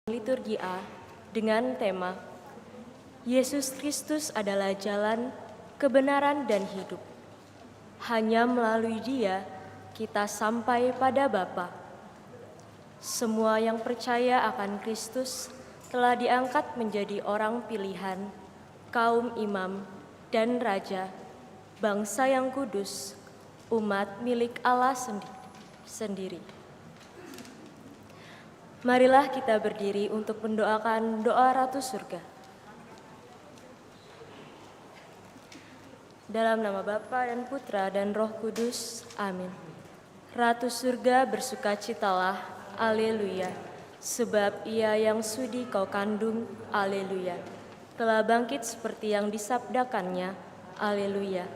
Liturgi A dengan tema Yesus Kristus adalah jalan, kebenaran, dan hidup. Hanya melalui Dia kita sampai pada Bapa. Semua yang percaya akan Kristus telah diangkat menjadi orang pilihan, kaum imam dan raja, bangsa yang kudus, umat milik Allah sendiri. Marilah kita berdiri untuk mendoakan doa Ratu Surga. Dalam nama Bapa dan Putra dan Roh Kudus, amin. Ratu Surga bersukacitalah, aleluya. Sebab Ia yang sudi kau kandung, aleluya. Telah bangkit seperti yang disabdakannya, aleluya.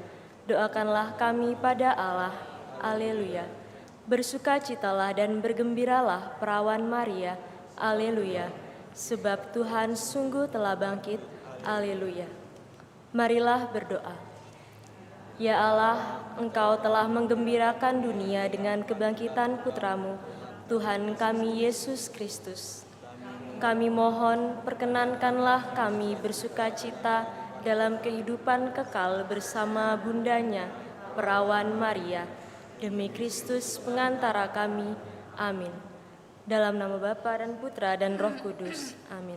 Doakanlah kami pada Allah, aleluya. Bersukacitalah dan bergembiralah perawan Maria, aleluya, sebab Tuhan sungguh telah bangkit, aleluya. Marilah berdoa. Ya Allah, Engkau telah menggembirakan dunia dengan kebangkitan Putra-Mu, Tuhan kami Yesus Kristus. Kami mohon perkenankanlah kami bersukacita dalam kehidupan kekal bersama bundanya, perawan Maria, demi Kristus pengantara kami, amin. Dalam nama Bapa dan Putra dan Roh Kudus, amin.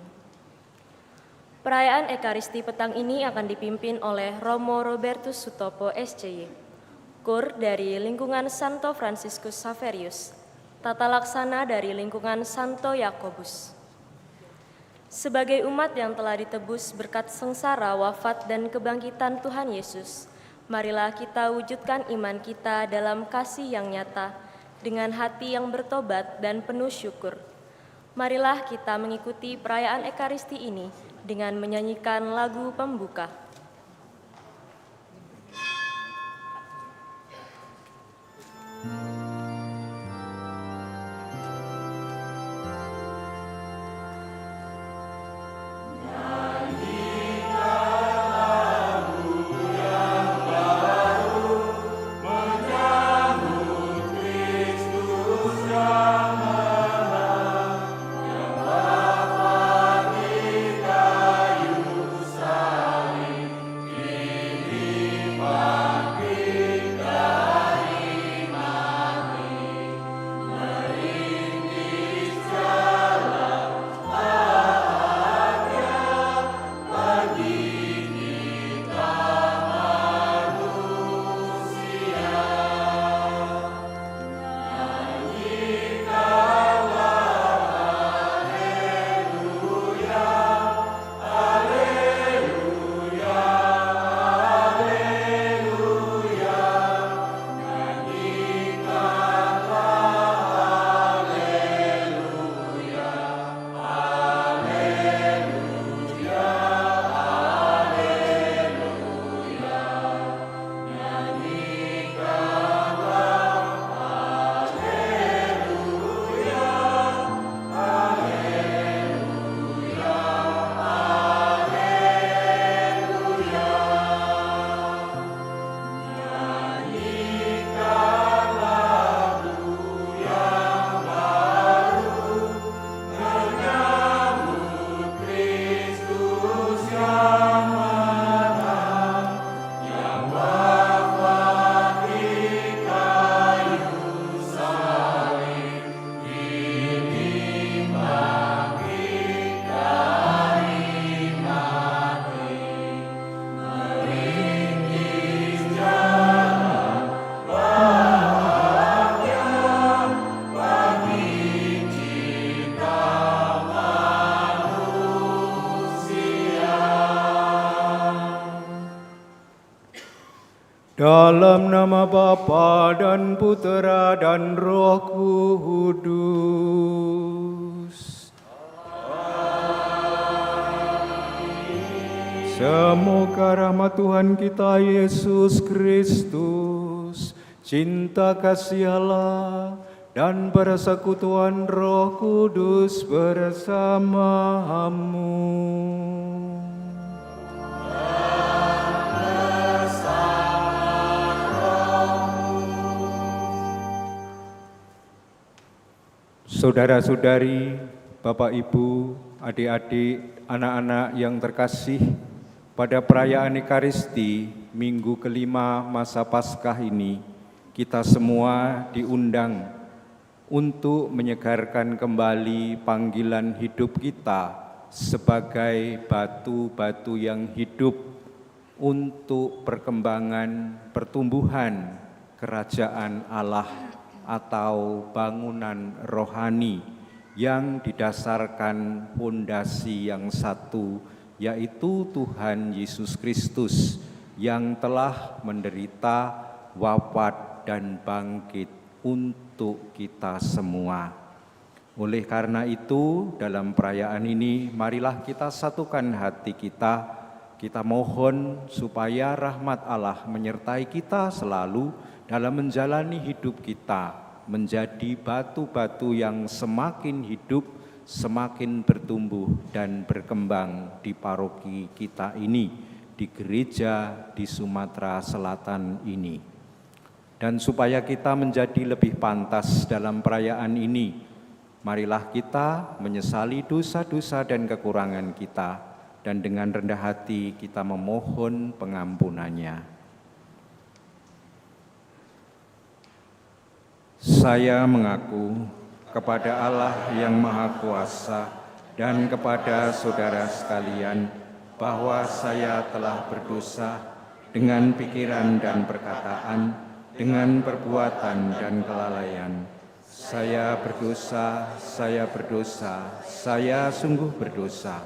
Perayaan Ekaristi petang ini akan dipimpin oleh Romo Robertus Sutopo SCY, Kur dari lingkungan Santo Fransiskus Xaverius, tata laksana dari lingkungan Santo Yakobus. Sebagai umat yang telah ditebus berkat sengsara, wafat, dan kebangkitan Tuhan Yesus, marilah kita wujudkan iman kita dalam kasih yang nyata, dengan hati yang bertobat dan penuh syukur. Marilah kita mengikuti perayaan Ekaristi ini dengan menyanyikan lagu pembuka. Dalam nama Bapa dan Putra dan Roh Kudus. Semoga rahmat Tuhan kita Yesus Kristus, cinta kasih Allah, dan persekutuan Roh Kudus bersamamu. Saudara-saudari, Bapak, Ibu, adik-adik, anak-anak yang terkasih, pada perayaan Ekaristi, minggu kelima masa Paskah ini, kita semua diundang untuk menyegarkan kembali panggilan hidup kita sebagai batu-batu yang hidup untuk perkembangan pertumbuhan kerajaan Allah atau bangunan rohani yang didasarkan fondasi yang satu, yaitu Tuhan Yesus Kristus yang telah menderita, wafat, dan bangkit untuk kita semua. Oleh karena itu, dalam perayaan ini, marilah kita satukan hati kita mohon supaya rahmat Allah menyertai kita selalu dalam menjalani hidup kita, menjadi batu-batu yang semakin hidup, semakin bertumbuh dan berkembang di paroki kita ini, di gereja di Sumatera Selatan ini. Dan supaya kita menjadi lebih pantas dalam perayaan ini, marilah kita menyesali dosa-dosa dan kekurangan kita, dan dengan rendah hati kita memohon pengampunannya. Saya mengaku kepada Allah yang Maha Kuasa dan kepada saudara sekalian bahwa saya telah berdosa dengan pikiran dan perkataan, dengan perbuatan dan kelalaian. Saya berdosa, saya sungguh berdosa.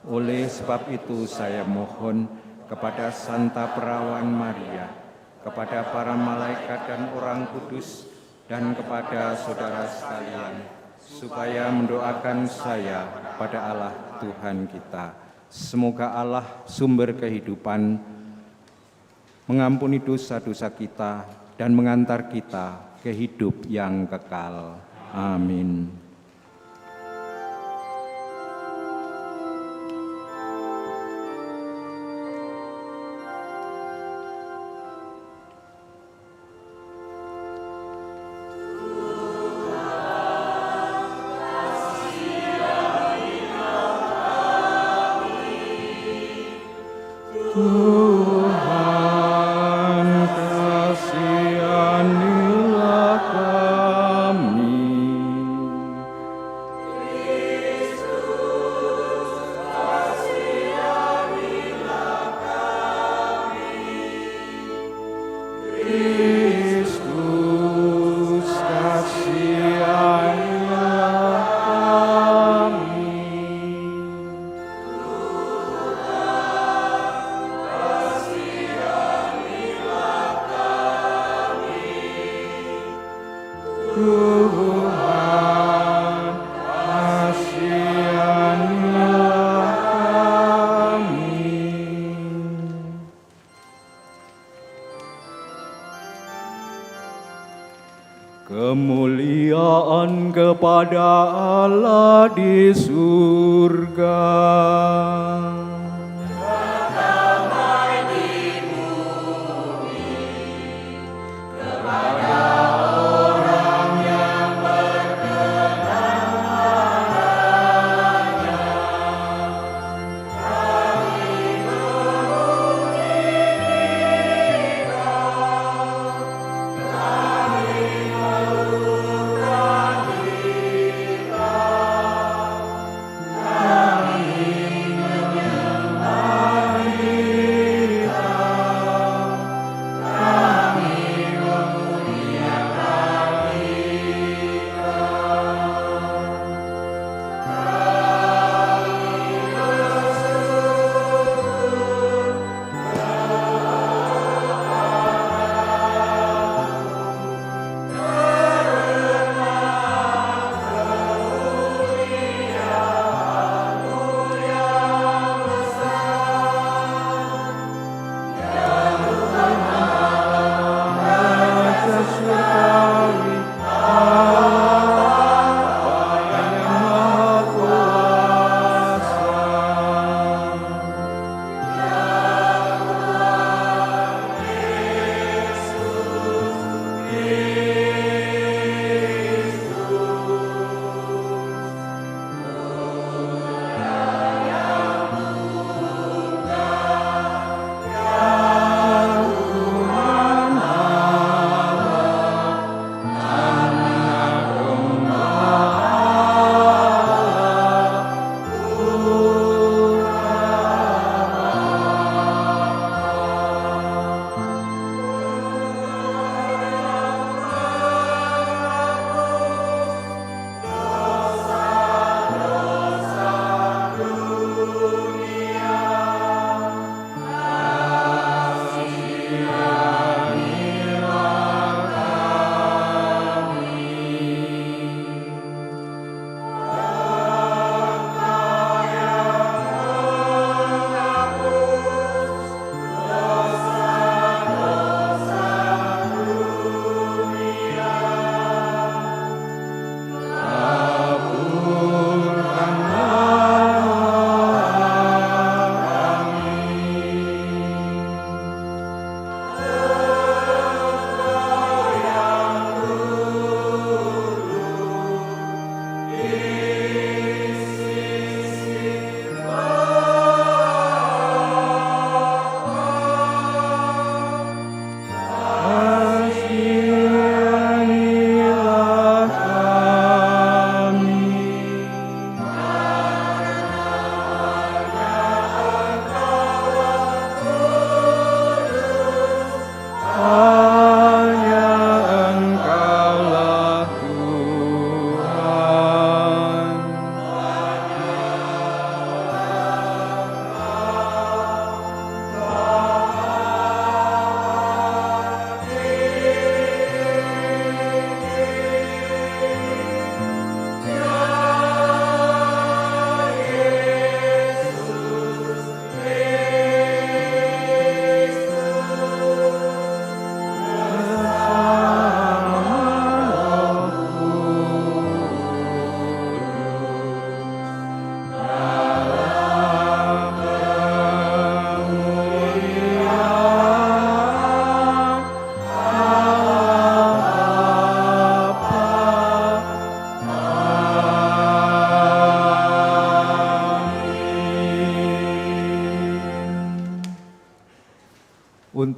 Oleh sebab itu saya mohon kepada Santa Perawan Maria, kepada para malaikat dan orang kudus, dan kepada saudara sekalian, supaya mendoakan saya pada Allah Tuhan kita. Semoga Allah sumber kehidupan mengampuni dosa-dosa kita dan mengantar kita ke hidup yang kekal. Amin. Tuhan, kasihanilah kami. Kristus, kasihanilah kami. Kristus, kasihanilah kami. Tuhan, kasihanilah kami. Kemuliaan kepada Allah di surga. Amin.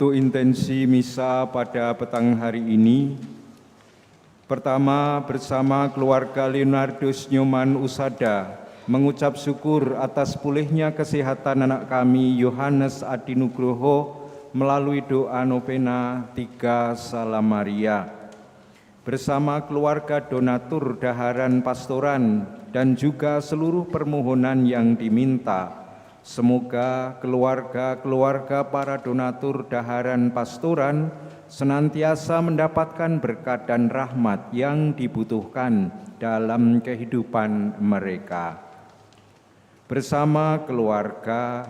Untuk intensi misa pada petang hari ini, pertama bersama keluarga Leonardus Nyoman Usada mengucap syukur atas pulihnya kesehatan anak kami Yohanes Adi Nugroho melalui doa novena 3 Salam Maria. Bersama keluarga donatur Daharan Pastoran dan juga seluruh permohonan yang diminta, semoga keluarga-keluarga para donatur Daharan Pastoran senantiasa mendapatkan berkat dan rahmat yang dibutuhkan dalam kehidupan mereka. Bersama keluarga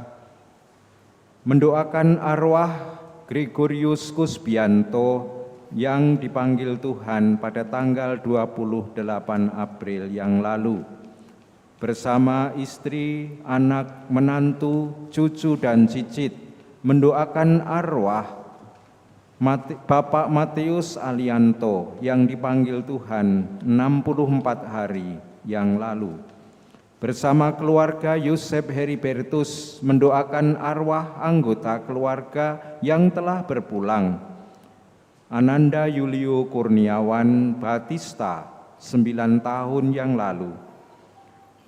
mendoakan arwah Gregorius Kusbianto yang dipanggil Tuhan pada tanggal 28 April yang lalu. Bersama istri, anak, menantu, cucu, dan cicit mendoakan arwah Bapak Matius Alianto yang dipanggil Tuhan 64 hari yang lalu. Bersama keluarga Yosef Heribertus mendoakan arwah anggota keluarga yang telah berpulang. Ananda Yulio Kurniawan Batista 9 tahun yang lalu.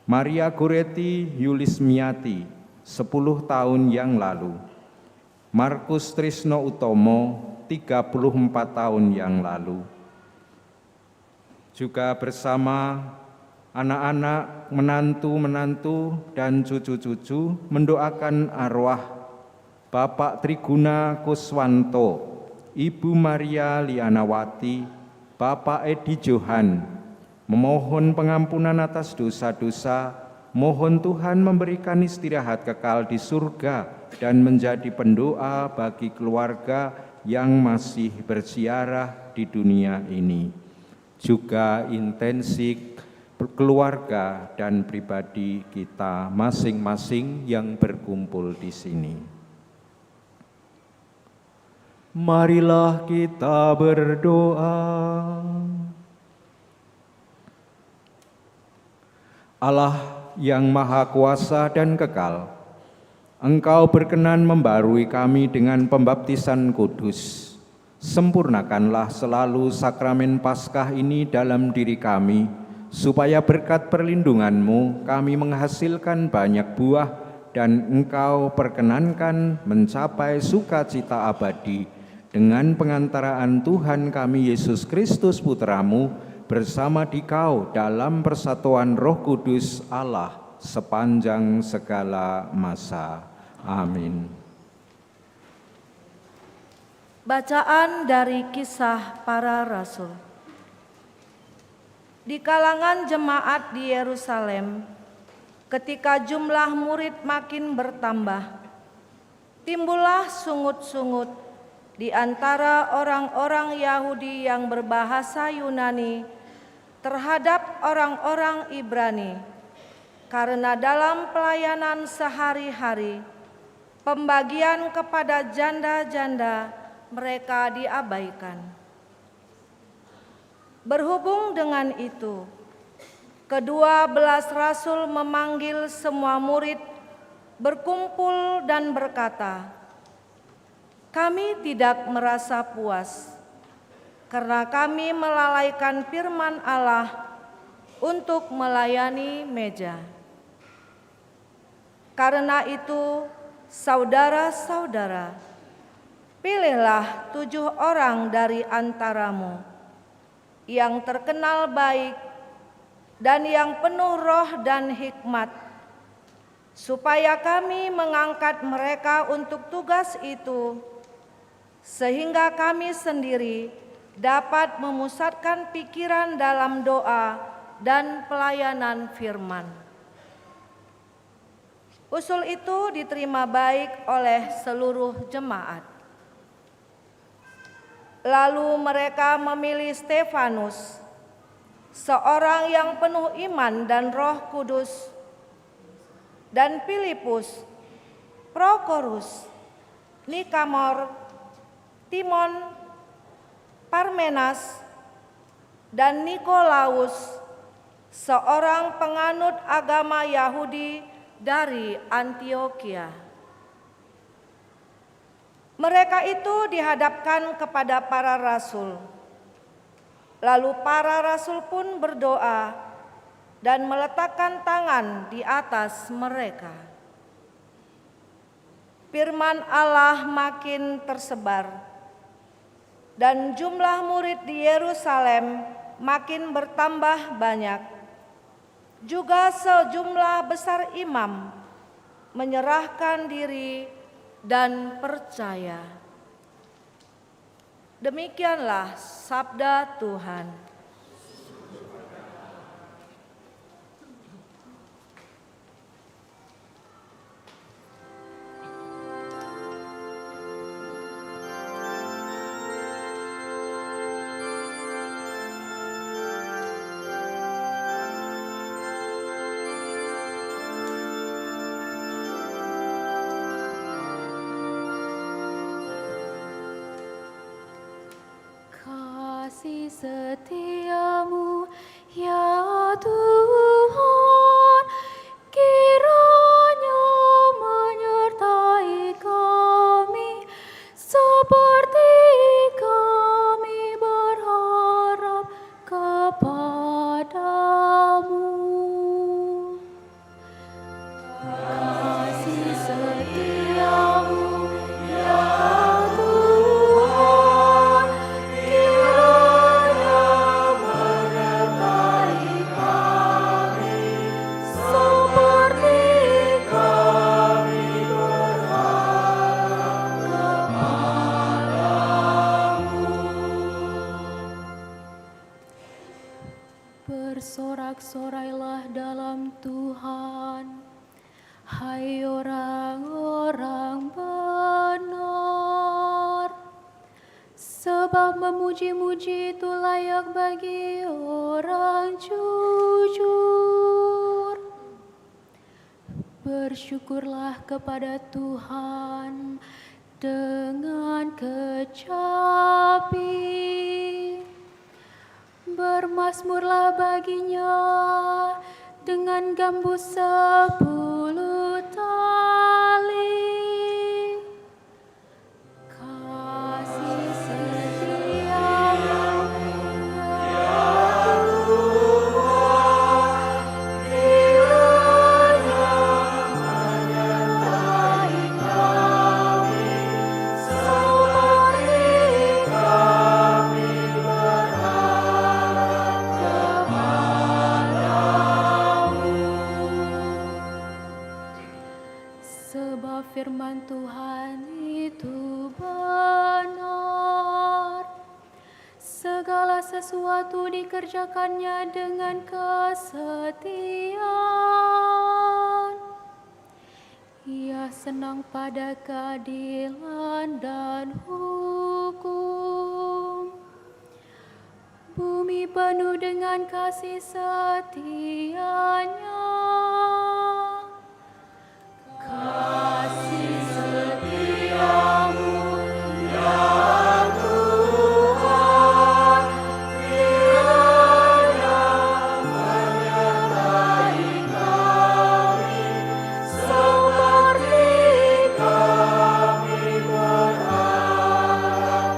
Maria Goretti Yulismiati 10 tahun yang lalu. Markus Trisno Utomo 34 tahun yang lalu. Juga bersama anak-anak, menantu-menantu, dan cucu-cucu mendoakan arwah Bapak Triguna Kuswanto, Ibu Maria Lianawati, Bapak Edi Johan, memohon pengampunan atas dosa-dosa, mohon Tuhan memberikan istirahat kekal di surga dan menjadi pendoa bagi keluarga yang masih berziarah di dunia ini. Juga intensi keluarga dan pribadi kita masing-masing yang berkumpul di sini. Marilah kita berdoa. Allah yang Maha Kuasa dan Kekal, Engkau berkenan membarui kami dengan pembaptisan kudus. Sempurnakanlah selalu sakramen Paskah ini dalam diri kami, supaya berkat perlindungan-Mu kami menghasilkan banyak buah dan Engkau perkenankan mencapai sukacita abadi dengan pengantaraan Tuhan kami Yesus Kristus Putra-Mu, bersama Dikau dalam persatuan Roh Kudus Allah sepanjang segala masa. Amin. Bacaan dari Kisah Para Rasul. Di kalangan jemaat di Yerusalem, ketika jumlah murid makin bertambah, timbullah sungut-sungut di antara orang-orang Yahudi yang berbahasa Yunani terhadap orang-orang Ibrani, karena dalam pelayanan sehari-hari, pembagian kepada janda-janda mereka diabaikan. Berhubung dengan itu, ke-12 rasul memanggil semua murid berkumpul dan berkata, "Kami tidak merasa puas karena kami melalaikan firman Allah untuk melayani meja. Karena itu, saudara-saudara, pilihlah 7 orang dari antaramu yang terkenal baik dan yang penuh roh dan hikmat, supaya kami mengangkat mereka untuk tugas itu, sehingga kami sendiri dapat memusatkan pikiran dalam doa dan pelayanan firman." Usul itu diterima baik oleh seluruh jemaat. Lalu mereka memilih Stefanus, seorang yang penuh iman dan Roh Kudus, dan Filipus, Prokorus, Nikamor, Timon, Parmenas, dan Nikolaus, seorang penganut agama Yahudi dari Antiokhia. Mereka itu dihadapkan kepada para rasul. Lalu para rasul pun berdoa dan meletakkan tangan di atas mereka. Firman Allah makin tersebar, dan jumlah murid di Yerusalem makin bertambah banyak. Juga sejumlah besar imam menyerahkan diri dan percaya. Demikianlah sabda Tuhan. Kasih setiamu ya Tuhan, kiranya menyertai kami seperti kami berharap kepadamu. Kasih setiamu ya Tuhan, kiranya menyertai kami seperti kami berharap kepadamu. Bersorak-sorailah dalam Tuhan, hai orang-orang benar, sebab memuji-muji itu layak bagi orang jujur. Bersyukurlah kepada Tuhan dengan kecapi, bermazmurlah baginya dengan gambus 10 tali. Kasih setiamu ya Tuhan, kiranya menyertai kami seperti kami berharap kepadamu. Sebab firman Tuhan itu benar, segala sesuatu dikerjakannya dengan kesetiaan. Ia senang pada keadilan dan hukum. Bumi penuh dengan kasih setianya. Kasih setiamu ya Tuhan, kiranya menyertai kami seperti kami berharap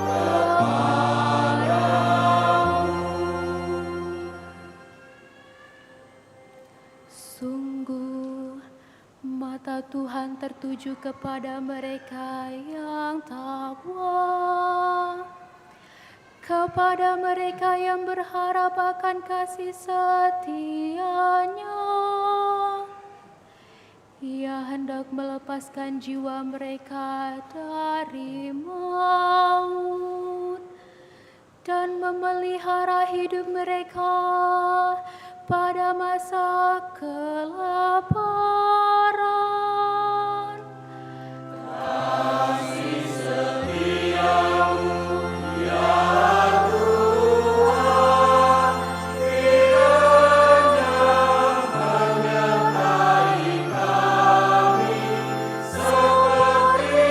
kepadamu. Sungguh mata Tuhan tertuju kepada mereka yang takwa, kepada mereka yang berharap akan kasih setia-Nya. Ia hendak melepaskan jiwa mereka dari maut dan memelihara hidup mereka pada masa kelaparan. Kasih setiamu ya Tuhan, kiranya menyertai kami seperti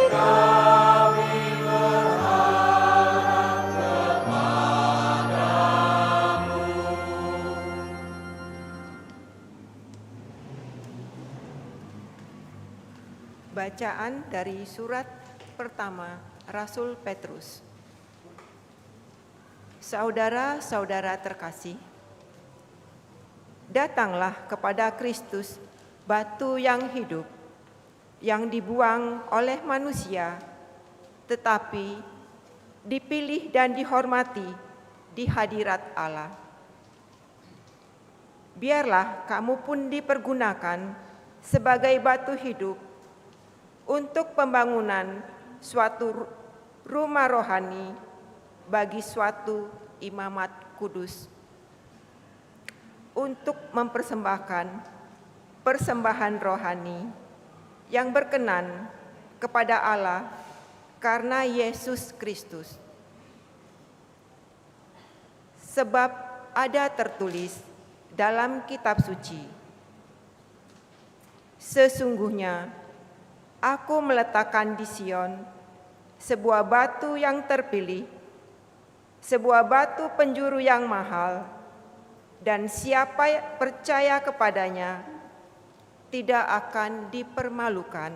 kami berharap kepadamu. Bacaan dari surat pertama Rasul Petrus. Saudara-saudara terkasih, datanglah kepada Kristus, batu yang hidup, yang dibuang oleh manusia, tetapi dipilih dan dihormati di hadirat Allah. Biarlah kamu pun dipergunakan sebagai batu hidup untuk pembangunan suatu rumah rohani bagi suatu imamat kudus, untuk mempersembahkan persembahan rohani yang berkenan kepada Allah karena Yesus Kristus. Sebab ada tertulis dalam kitab suci, sesungguhnya aku meletakkan di Sion sebuah batu yang terpilih, sebuah batu penjuru yang mahal, dan siapa percaya kepadanya tidak akan dipermalukan.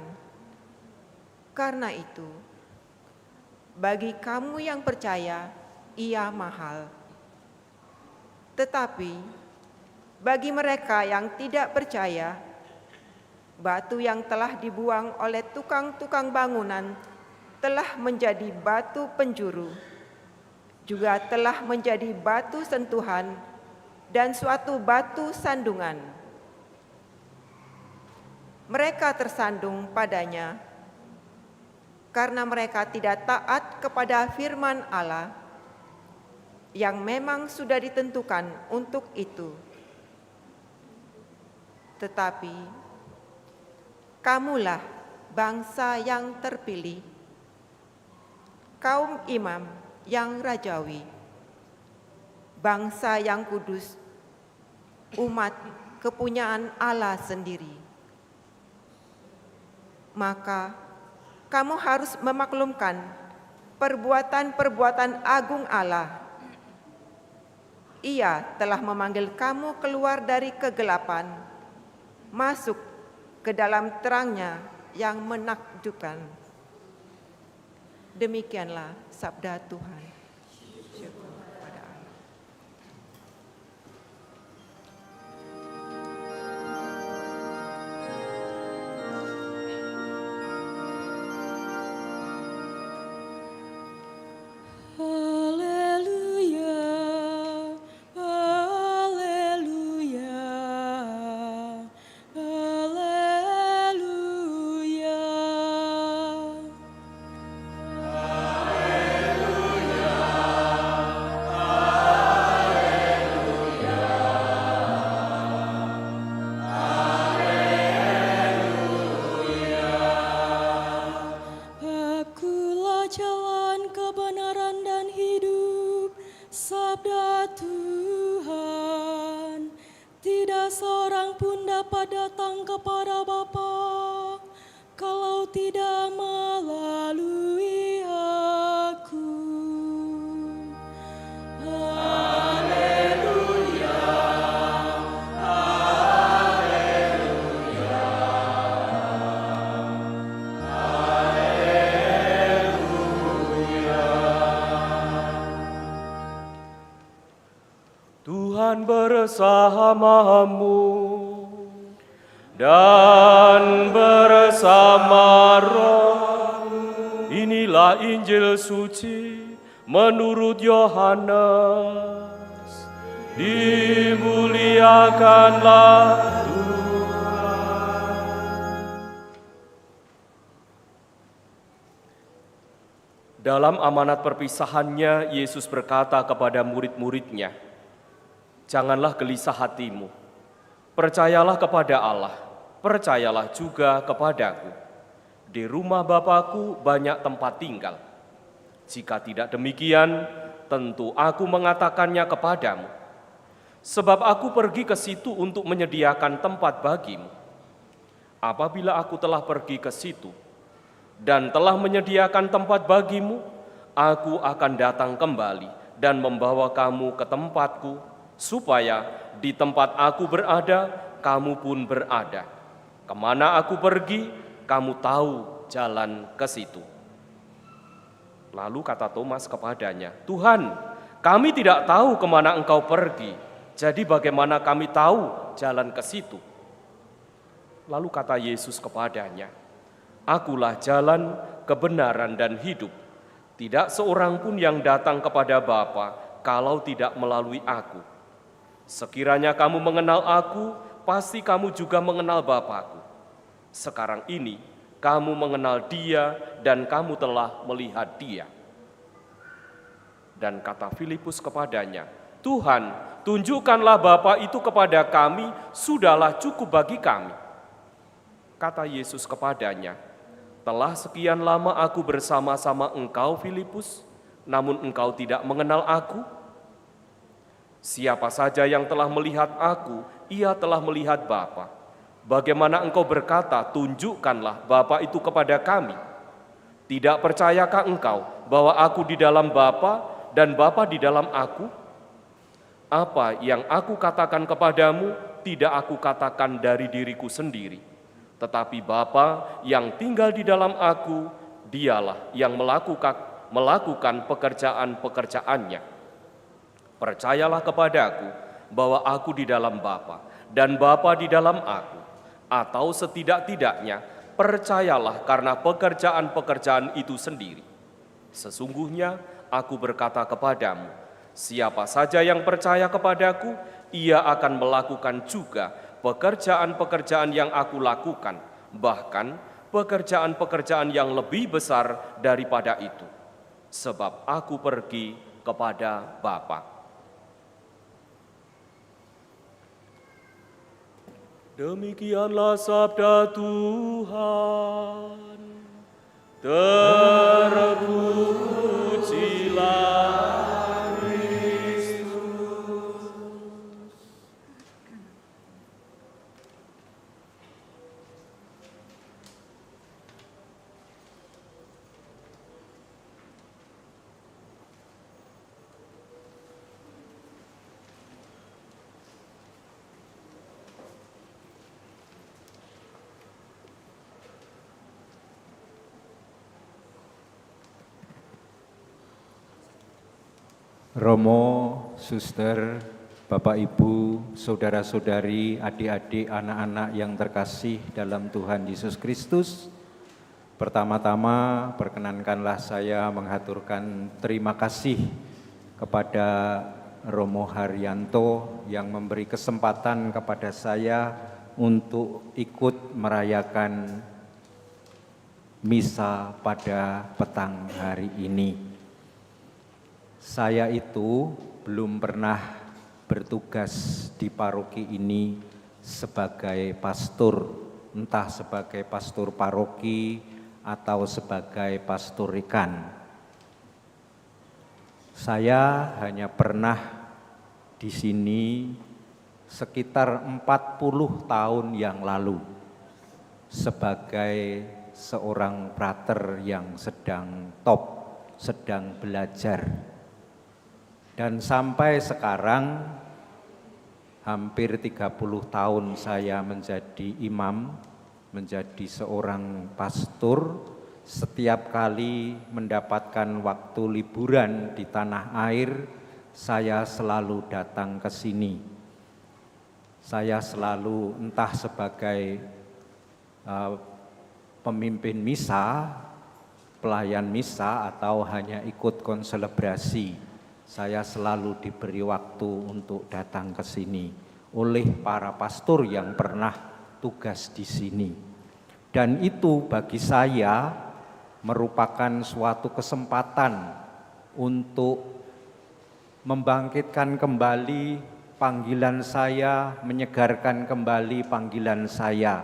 Karena itu, bagi kamu yang percaya, ia mahal. Tetapi bagi mereka yang tidak percaya, batu yang telah dibuang oleh tukang-tukang bangunan telah menjadi batu penjuru, juga telah menjadi batu sentuhan dan suatu batu sandungan. Mereka tersandung padanya karena mereka tidak taat kepada firman Allah yang memang sudah ditentukan untuk itu. Tetapi kamulah bangsa yang terpilih, kaum imam yang rajawi, bangsa yang kudus, umat kepunyaan Allah sendiri. Maka kamu harus memaklumkan perbuatan-perbuatan agung Allah. Ia telah memanggil kamu keluar dari kegelapan, masuk ke dalam terangnya yang menakjubkan. Demikianlah sabda Tuhan. Syukur kepada Allah. Haleluya, haleluya, haleluya. Akulah jalan kebenaran dan hidup, sabda Tuhan. Tidak seorang pun dapat datang kepada Bapa kalau tidak melalui aku. Tuhan bersamamu dan bersama rohmu. Inilah Injil suci menurut Yohanes. Dimuliakanlah Tuhan. Dalam amanat perpisahannya, Yesus berkata kepada murid-muridnya, "Janganlah gelisah hatimu, percayalah kepada Allah, percayalah juga kepadaku. Di rumah Bapa-Ku banyak tempat tinggal. Jika tidak demikian, tentu aku mengatakannya kepadamu. Sebab aku pergi ke situ untuk menyediakan tempat bagimu. Apabila aku telah pergi ke situ dan telah menyediakan tempat bagimu, aku akan datang kembali dan membawa kamu ke tempatku, supaya di tempat aku berada, kamu pun berada. Kemana aku pergi, kamu tahu jalan ke situ." Lalu kata Thomas kepadanya, "Tuhan, kami tidak tahu kemana Engkau pergi, jadi bagaimana kami tahu jalan ke situ?" Lalu kata Yesus kepadanya, "Akulah jalan, kebenaran, dan hidup. Tidak seorang pun yang datang kepada Bapa kalau tidak melalui Aku. Sekiranya kamu mengenal Aku, pasti kamu juga mengenal Bapa-Ku. Sekarang ini kamu mengenal Dia dan kamu telah melihat Dia." Dan kata Filipus kepadanya, "Tuhan, tunjukkanlah Bapa itu kepada kami, sudahlah cukup bagi kami." Kata Yesus kepadanya, "Telah sekian lama Aku bersama-sama engkau, Filipus, namun engkau tidak mengenal Aku? Siapa saja yang telah melihat Aku, ia telah melihat Bapa. Bagaimana engkau berkata, 'Tunjukkanlah Bapa itu kepada kami'? Tidak percayakah engkau bahwa Aku di dalam Bapa dan Bapa di dalam Aku? Apa yang Aku katakan kepadamu, tidak Aku katakan dari diriku sendiri. Tetapi Bapa yang tinggal di dalam Aku, Dialah yang melakukan pekerjaan-pekerjaannya. Percayalah kepadaku bahwa Aku di dalam Bapa dan Bapa di dalam Aku, atau setidak-tidaknya percayalah karena pekerjaan-pekerjaan itu sendiri. Sesungguhnya Aku berkata kepadamu, siapa saja yang percaya kepadaku, ia akan melakukan juga pekerjaan-pekerjaan yang Aku lakukan, bahkan pekerjaan-pekerjaan yang lebih besar daripada itu, sebab Aku pergi kepada Bapa." Demikianlah sabda Tuhan. Terpujilah Kristus. Romo, suster, Bapak Ibu, saudara-saudari, adik-adik, anak-anak yang terkasih dalam Tuhan Yesus Kristus, pertama-tama perkenankanlah saya menghaturkan terima kasih kepada Romo Haryanto yang memberi kesempatan kepada saya untuk ikut merayakan misa pada petang hari ini. Saya itu belum pernah bertugas di paroki ini sebagai pastor, entah sebagai pastor paroki atau sebagai pastor rekan. Saya hanya pernah di sini sekitar 40 tahun yang lalu sebagai seorang frater yang sedang sedang belajar. Dan sampai sekarang hampir 30 tahun saya menjadi imam, menjadi seorang pastor. Setiap kali mendapatkan waktu liburan di tanah air, saya selalu datang ke sini. Saya selalu entah sebagai pemimpin misa, pelayan misa, atau hanya ikut konselebrasi. Saya selalu diberi waktu untuk datang ke sini oleh para pastor yang pernah tugas di sini. Dan itu bagi saya merupakan suatu kesempatan untuk membangkitkan kembali panggilan saya, menyegarkan kembali panggilan saya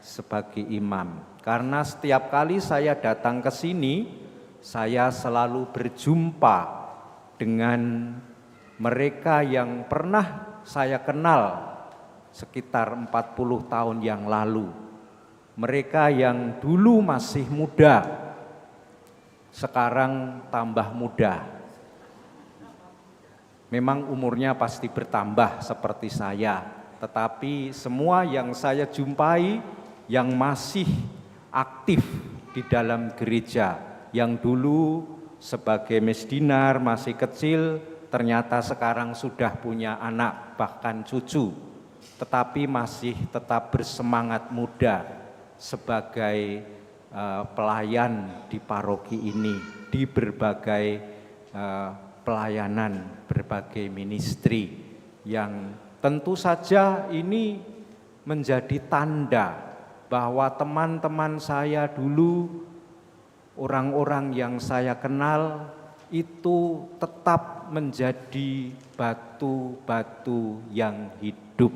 sebagai imam. Karena setiap kali saya datang ke sini, saya selalu berjumpa dengan mereka yang pernah saya kenal sekitar 40 tahun yang lalu. Mereka yang dulu masih muda, sekarang tambah muda. Memang umurnya pasti bertambah seperti saya, tetapi semua yang saya jumpai yang masih aktif di dalam gereja, yang dulu sebagai misdinar, masih kecil, ternyata sekarang sudah punya anak, bahkan cucu, tetapi masih tetap bersemangat muda sebagai pelayan di paroki ini, di berbagai pelayanan, berbagai ministry, yang tentu saja ini menjadi tanda bahwa teman-teman saya dulu, orang-orang yang saya kenal itu tetap menjadi batu-batu yang hidup,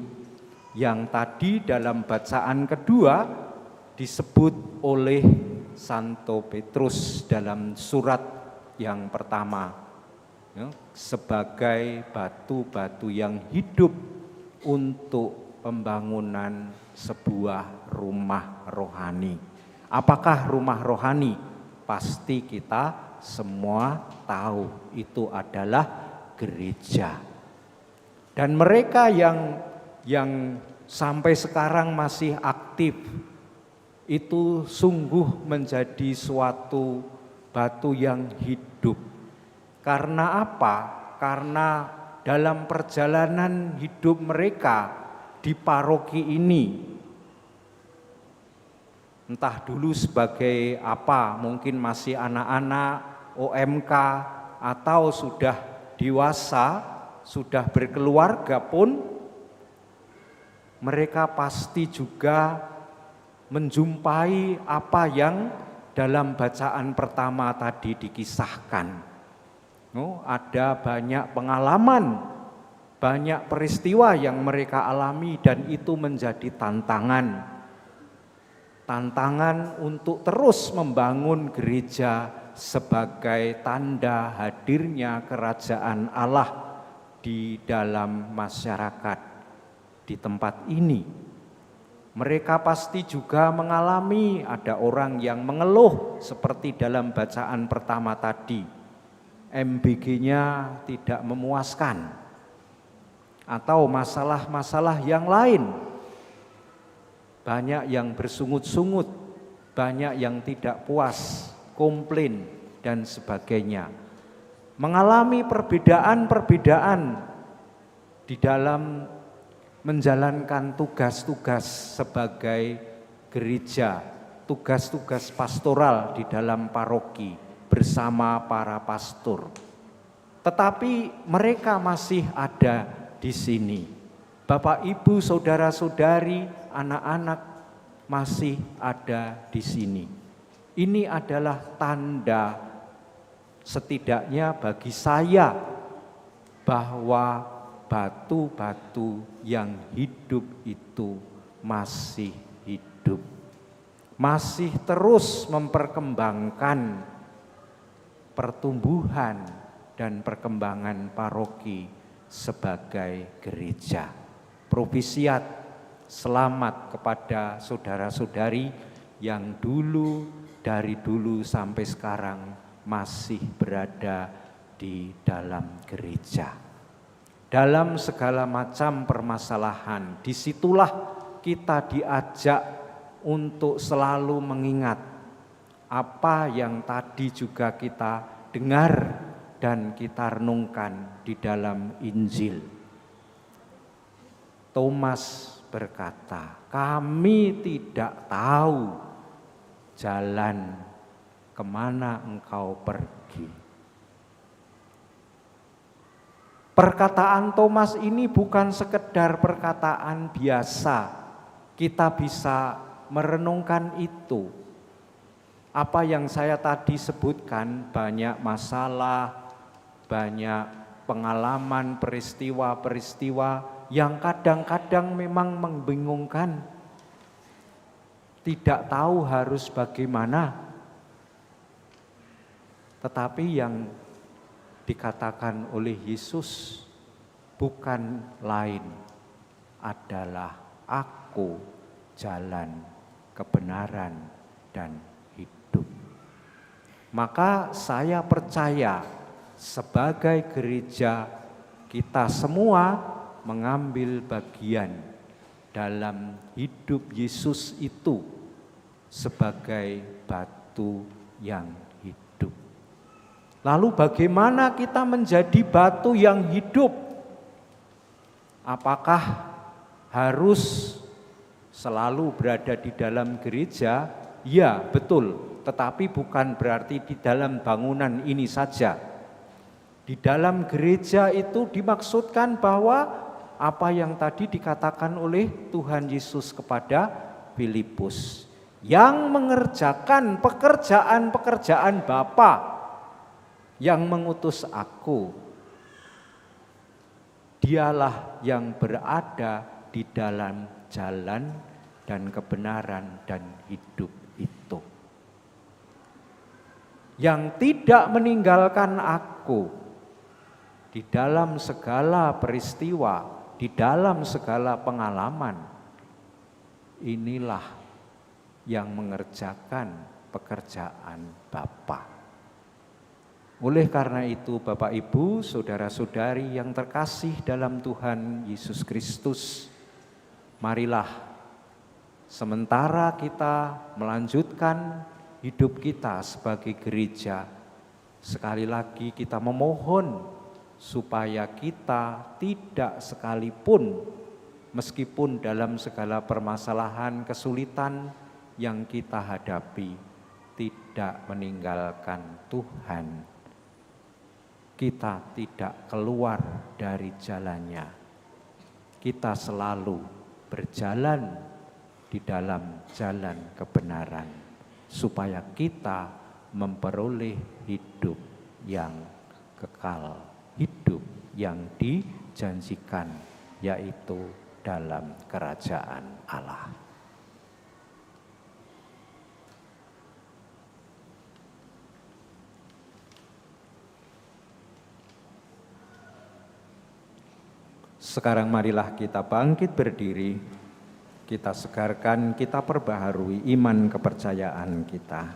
yang tadi dalam bacaan kedua disebut oleh Santo Petrus dalam surat yang pertama, ya, sebagai batu-batu yang hidup untuk pembangunan sebuah rumah rohani. Apakah rumah rohani? Pasti kita semua tahu itu adalah gereja. Dan mereka yang sampai sekarang masih aktif itu sungguh menjadi suatu batu yang hidup. Karena apa? Karena dalam perjalanan hidup mereka di paroki ini, entah dulu sebagai apa, mungkin masih anak-anak, OMK, atau sudah dewasa, sudah berkeluarga pun, mereka pasti juga menjumpai apa yang dalam bacaan pertama tadi dikisahkan. Ada banyak pengalaman, banyak peristiwa yang mereka alami, dan itu menjadi tantangan untuk terus membangun gereja sebagai tanda hadirnya kerajaan Allah di dalam masyarakat di tempat ini. Mereka pasti juga mengalami, ada orang yang mengeluh seperti dalam bacaan pertama tadi, MBG-nya tidak memuaskan, atau masalah-masalah yang lain. Banyak yang bersungut-sungut, banyak yang tidak puas, komplain, dan sebagainya. Mengalami perbedaan-perbedaan di dalam menjalankan tugas-tugas sebagai gereja, tugas-tugas pastoral di dalam paroki bersama para pastor. Tetapi mereka masih ada di sini. Bapak, Ibu, saudara-saudari, anak-anak masih ada di sini. Ini adalah tanda, setidaknya bagi saya, bahwa batu-batu yang hidup itu masih hidup. Masih terus memperkembangkan pertumbuhan dan perkembangan paroki sebagai gereja. Propisiat selamat kepada saudara-saudari yang dari dulu sampai sekarang masih berada di dalam gereja. Dalam segala macam permasalahan, disitulah kita diajak untuk selalu mengingat apa yang tadi juga kita dengar dan kita renungkan di dalam Injil. Thomas berkata, kami tidak tahu jalan kemana engkau pergi. Perkataan Thomas ini bukan sekedar perkataan biasa. Kita bisa merenungkan itu. Apa yang saya tadi sebutkan, banyak masalah, banyak pengalaman, peristiwa-peristiwa yang kadang-kadang memang membingungkan. Tidak tahu harus bagaimana. Tetapi yang dikatakan oleh Yesus bukan lain, adalah aku jalan, kebenaran, dan hidup. Maka saya percaya sebagai gereja kita semua mengambil bagian dalam hidup Yesus itu sebagai batu yang hidup. Lalu bagaimana kita menjadi batu yang hidup? Apakah harus selalu berada di dalam gereja? Ya, betul. Tetapi bukan berarti di dalam bangunan ini saja. Di dalam gereja itu dimaksudkan bahwa apa yang tadi dikatakan oleh Tuhan Yesus kepada Filipus, yang mengerjakan pekerjaan-pekerjaan Bapa yang mengutus aku, dialah yang berada di dalam jalan dan kebenaran dan hidup itu. Yang tidak meninggalkan aku di dalam segala peristiwa, di dalam segala pengalaman, inilah yang mengerjakan pekerjaan Bapa. Oleh karena itu Bapak Ibu, saudara-saudari yang terkasih dalam Tuhan Yesus Kristus, marilah sementara kita melanjutkan hidup kita sebagai gereja, sekali lagi kita memohon supaya kita tidak sekalipun, meskipun dalam segala permasalahan kesulitan yang kita hadapi, tidak meninggalkan Tuhan. Kita tidak keluar dari jalannya. Kita selalu berjalan di dalam jalan kebenaran, supaya kita memperoleh hidup yang kekal, hidup yang dijanjikan, yaitu dalam kerajaan Allah. Sekarang marilah kita bangkit berdiri, kita segarkan, kita perbaharui iman kepercayaan kita.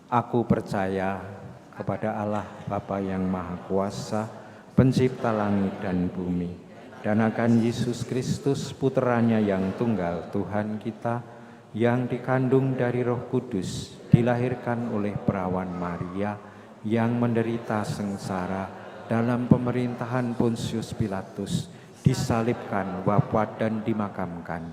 Aku percaya kepada Allah Bapa yang Maha Kuasa, pencipta langit dan bumi, dan akan Yesus Kristus puteranya yang tunggal Tuhan kita, yang dikandung dari Roh Kudus, dilahirkan oleh perawan Maria, yang menderita sengsara dalam pemerintahan Pontius Pilatus, disalibkan, wafat dan dimakamkan,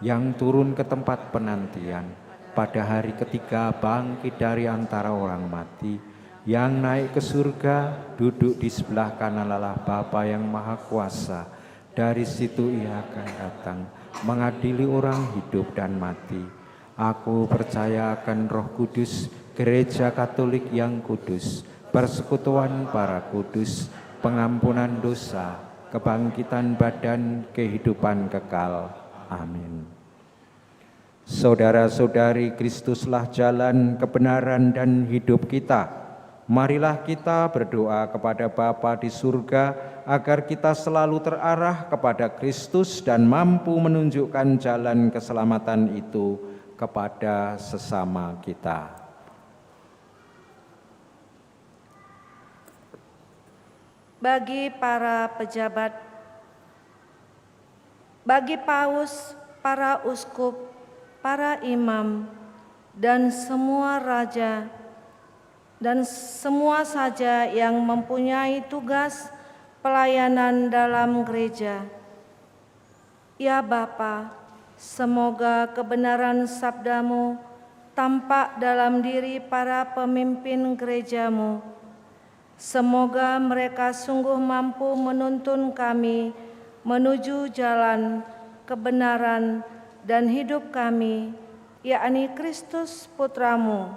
yang turun ke tempat penantian, pada hari ketiga bangkit dari antara orang mati, yang naik ke surga, duduk di sebelah kanan Allah Bapa yang Maha Kuasa. Dari situ Ia akan datang mengadili orang hidup dan mati. Aku percaya akan Roh Kudus, Gereja Katolik yang kudus, persekutuan para kudus, pengampunan dosa, kebangkitan badan, kehidupan kekal. Amin. Saudara-saudari, Kristuslah jalan, kebenaran, dan hidup kita. Marilah kita berdoa kepada Bapa di surga, agar kita selalu terarah kepada Kristus dan mampu menunjukkan jalan keselamatan itu kepada sesama kita. Bagi para pejabat, bagi paus, para uskup, para imam, dan semua raja, dan semua saja yang mempunyai tugas pelayanan dalam gereja. Ya Bapa, semoga kebenaran sabdamu tampak dalam diri para pemimpin gerejamu. Semoga mereka sungguh mampu menuntun kami menuju jalan kebenaran dan hidup kami, yakni Kristus Putramu.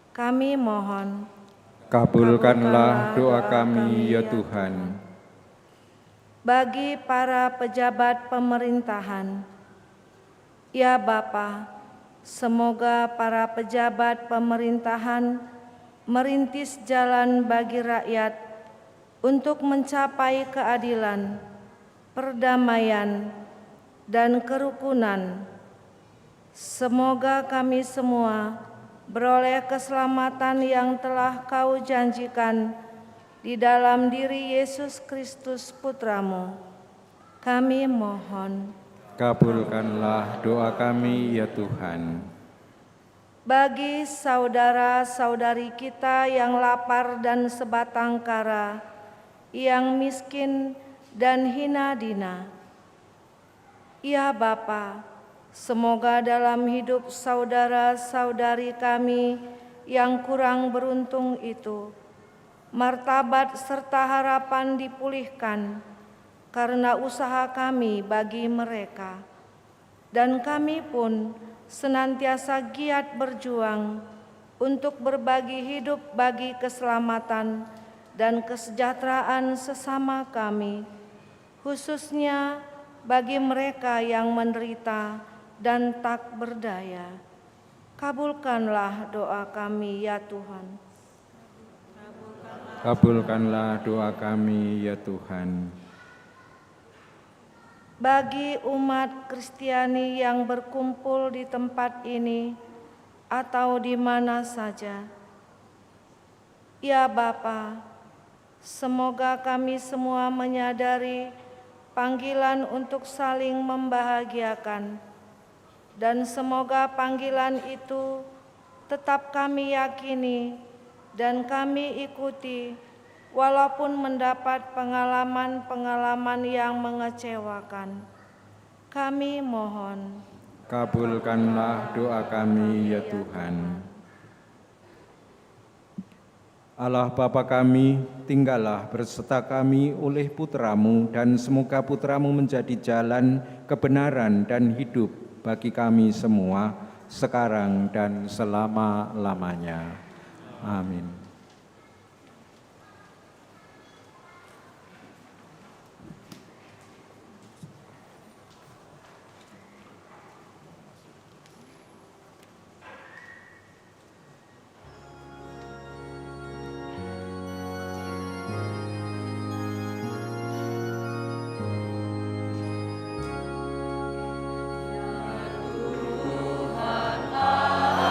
Kami mohon, kabulkanlah doa kami ya Tuhan. Bagi para pejabat pemerintahan, ya Bapa, semoga para pejabat pemerintahan merintis jalan bagi rakyat untuk mencapai keadilan, perdamaian, dan kerukunan. Semoga kami semua beroleh keselamatan yang telah Kau janjikan di dalam diri Yesus Kristus Putramu. Kami mohon, Kabulkanlah doa kami ya Tuhan. bagi saudara-saudari kita yang lapar dan sebatang kara, yang miskin dan hina dina. Ya Bapa, semoga dalam hidup saudara-saudari kami yang kurang beruntung itu, martabat serta harapan dipulihkan karena usaha kami bagi mereka. Dan kami pun senantiasa giat berjuang untuk berbagi hidup bagi keselamatan dan kesejahteraan sesama kami, khususnya bagi mereka yang menderita dan tak berdaya. Kabulkanlah doa kami ya Tuhan. Kabulkanlah doa kami ya Tuhan. Bagi umat Kristiani yang berkumpul di tempat ini atau di mana saja, ya Bapa, semoga kami semua menyadari panggilan untuk saling membahagiakan, dan semoga panggilan itu tetap kami yakini dan kami ikuti walaupun mendapat pengalaman-pengalaman yang mengecewakan. Kami mohon, Kabulkanlah doa kami ya Tuhan. Allah Bapa kami, tinggallah berserta kami oleh Putra-Mu, dan semoga Putra-Mu menjadi jalan kebenaran dan hidup bagi kami semua, sekarang dan selama-lamanya. Amin. Tuhan Allahku,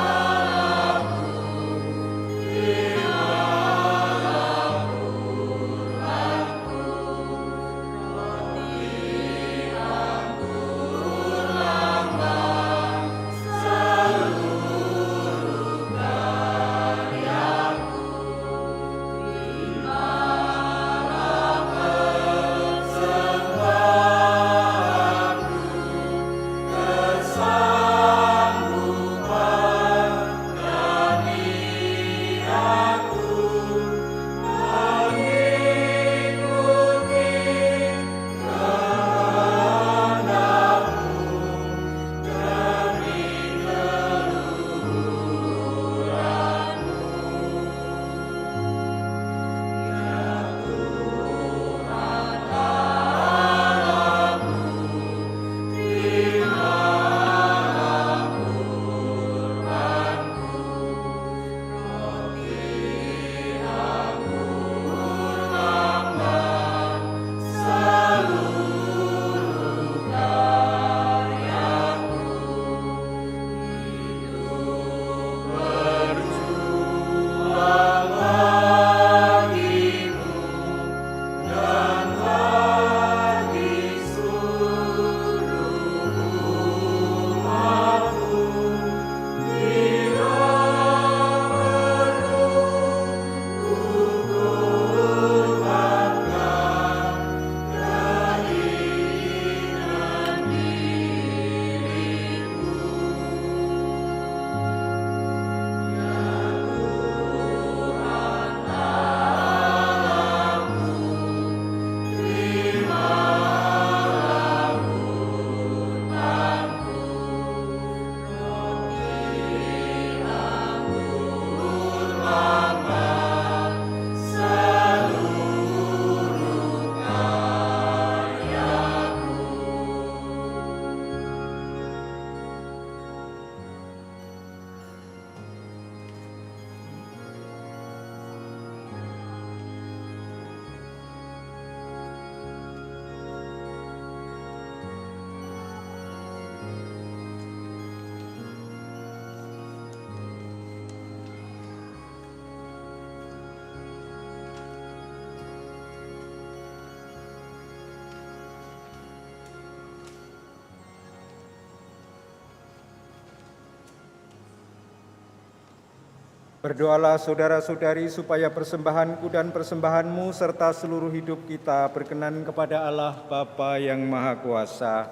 Berdoalah saudara-saudari supaya persembahanku dan persembahanmu serta seluruh hidup kita berkenan kepada Allah Bapa yang Maha Kuasa.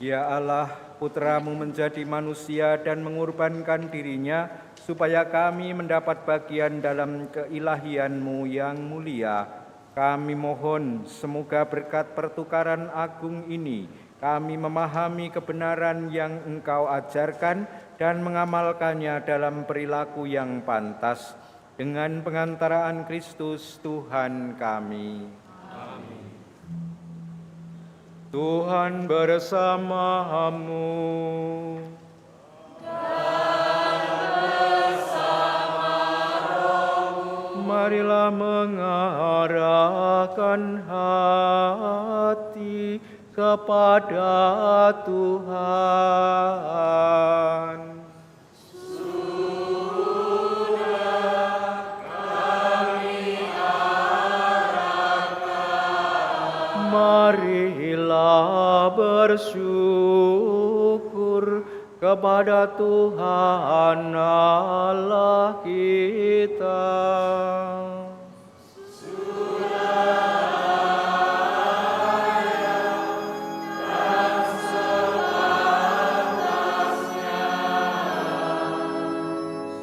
Ya Allah, Putramu menjadi manusia dan mengorbankan dirinya supaya kami mendapat bagian dalam keilahian-Mu yang mulia. Kami mohon semoga berkat pertukaran agung ini kami memahami kebenaran yang Engkau ajarkan dan mengamalkannya dalam perilaku yang pantas. Dengan pengantaraan Kristus Tuhan kami. Amin. Tuhan bersamamu. Marilah mengarahkan hati kepada Tuhan. Sudah kami arahkan. Marilah bersyukur kepada Tuhan Allah kita.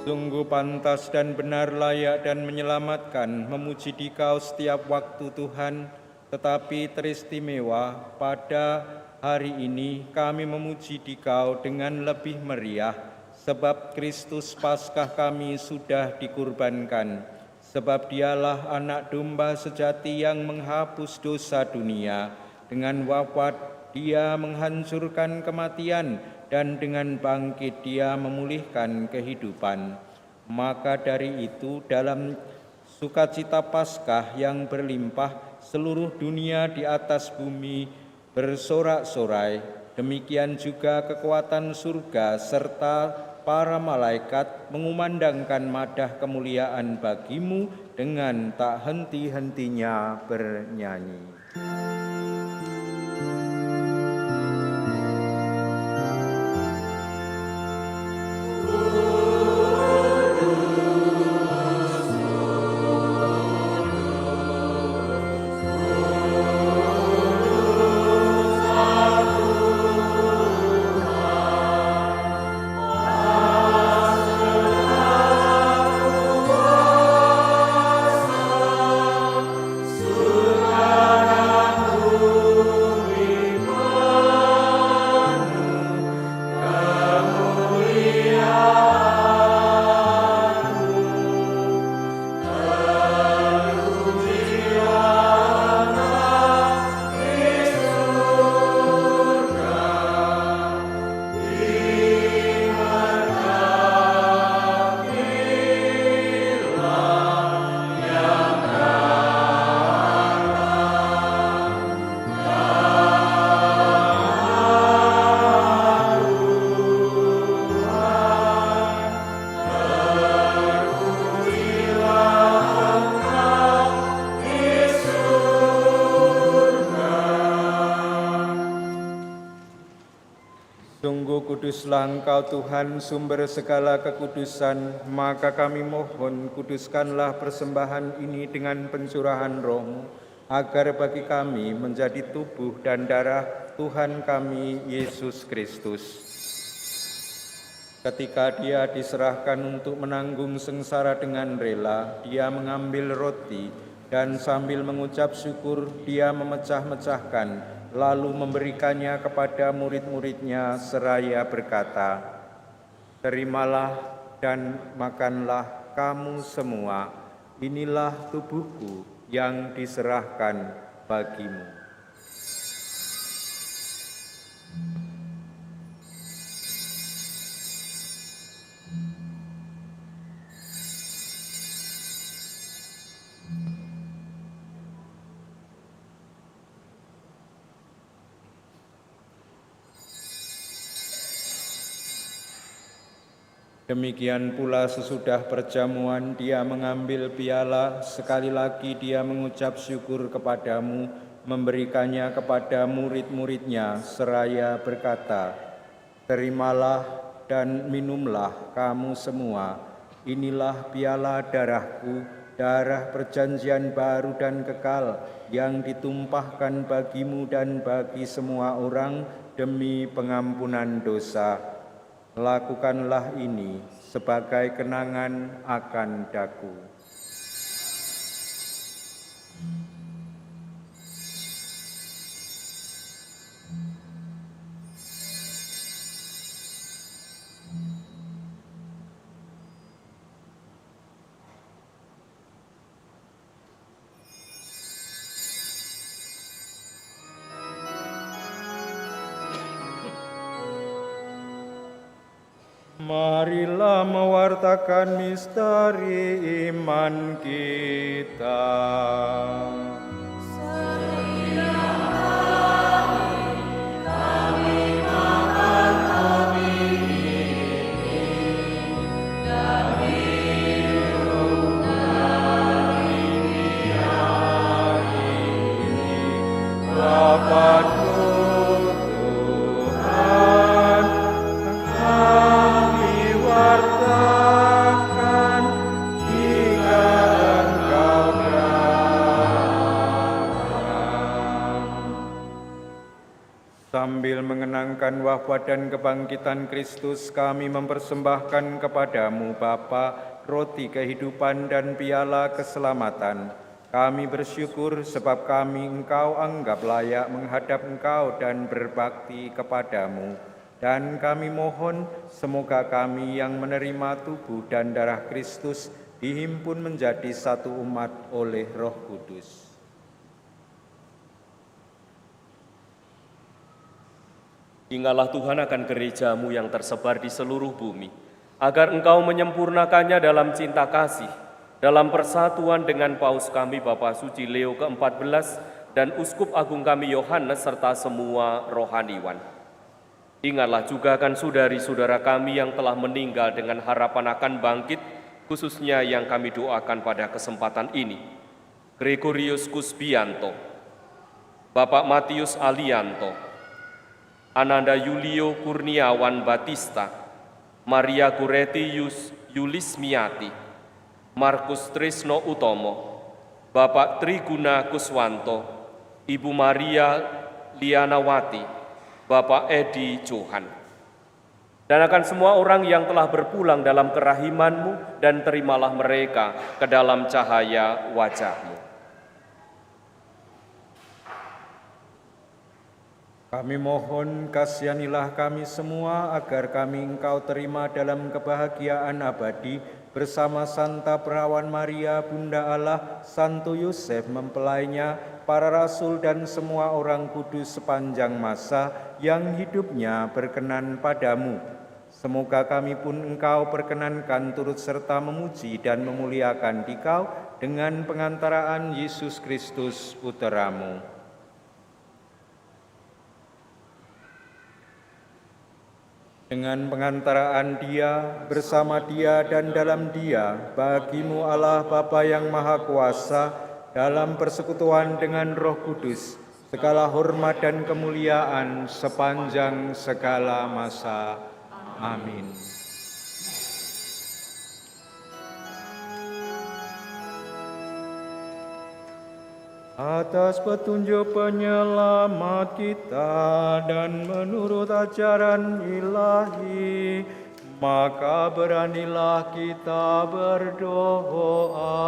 Sungguh pantas dan benar, layak dan menyelamatkan memuji Dikau setiap waktu Tuhan, tetapi teristimewa pada hari ini kami memuji Dikau dengan lebih meriah, sebab Kristus Paskah kami sudah dikurbankan, sebab Dialah anak domba sejati yang menghapus dosa dunia. Dengan wafat Dia menghancurkan kematian, dan dengan bangkit Dia memulihkan kehidupan. Maka dari itu dalam sukacita Paskah yang berlimpah, seluruh dunia di atas bumi bersorak-sorai. Demikian juga kekuatan surga serta para malaikat mengumandangkan madah kemuliaan bagimu dengan tak henti-hentinya bernyanyi. Sungguh kuduslah Engkau Tuhan, sumber segala kekudusan, maka kami mohon kuduskanlah persembahan ini dengan pencurahan Roh-Mu, agar bagi kami menjadi tubuh dan darah Tuhan kami Yesus Kristus. Ketika Dia diserahkan untuk menanggung sengsara dengan rela, Dia mengambil roti dan sambil mengucap syukur Dia memecah-mecahkan, lalu memberikannya kepada murid-muridnya seraya berkata, "Terimalah dan makanlah kamu semua, inilah tubuhku yang diserahkan bagimu." Demikian pula sesudah perjamuan Dia mengambil piala, sekali lagi Dia mengucap syukur kepadamu, memberikannya kepada murid-muridnya seraya berkata, "Terimalah dan minumlah kamu semua, inilah piala darahku, darah perjanjian baru dan kekal yang ditumpahkan bagimu dan bagi semua orang demi pengampunan dosa. Lakukanlah ini sebagai kenangan akan daku." Marilah mewartakan misteri iman kita. Sambil mengenangkan wafat dan kebangkitan Kristus, kami mempersembahkan kepadamu Bapa, roti kehidupan dan piala keselamatan. Kami bersyukur sebab kami Engkau anggap layak menghadap Engkau dan berbakti kepadamu. Dan kami mohon semoga kami yang menerima tubuh dan darah Kristus dihimpun menjadi satu umat oleh Roh Kudus. Ingatlah Tuhan akan gereja-Mu yang tersebar di seluruh bumi, agar Engkau menyempurnakannya dalam cinta kasih, dalam persatuan dengan Paus kami Bapa Suci Leo ke-14 dan Uskup Agung kami Yohanes serta semua rohaniwan. Ingatlah juga akan saudari-saudara kami yang telah meninggal dengan harapan akan bangkit, khususnya yang kami doakan pada kesempatan ini. Gregorius Kusbianto, Bapak Matius Alianto, Ananda Yulio Kurniawan Batista, Maria Gureti Yulismiati, Markus Trisno Utomo, Bapak Triguna Kuswanto, Ibu Maria Lianawati, Bapak Edi Johan, dan akan semua orang yang telah berpulang dalam kerahiman-Mu, dan terimalah mereka ke dalam cahaya wajah-Mu. Kami mohon kasihanilah kami semua agar kami Engkau terima dalam kebahagiaan abadi bersama Santa Perawan Maria, Bunda Allah, Santo Yosef mempelainya, para rasul dan semua orang kudus sepanjang masa yang hidupnya berkenan padamu. Semoga kami pun Engkau perkenankan turut serta memuji dan memuliakan Dikau dengan pengantaraan Yesus Kristus Putra-Mu. Dengan pengantaraan Dia, bersama Dia dan dalam Dia, bagimu Allah Bapa yang Maha Kuasa, dalam persekutuan dengan Roh Kudus, segala hormat dan kemuliaan sepanjang segala masa. Amin. Atas petunjuk penyelamat kita dan menurut ajaran ilahi, maka beranilah kita berdoa.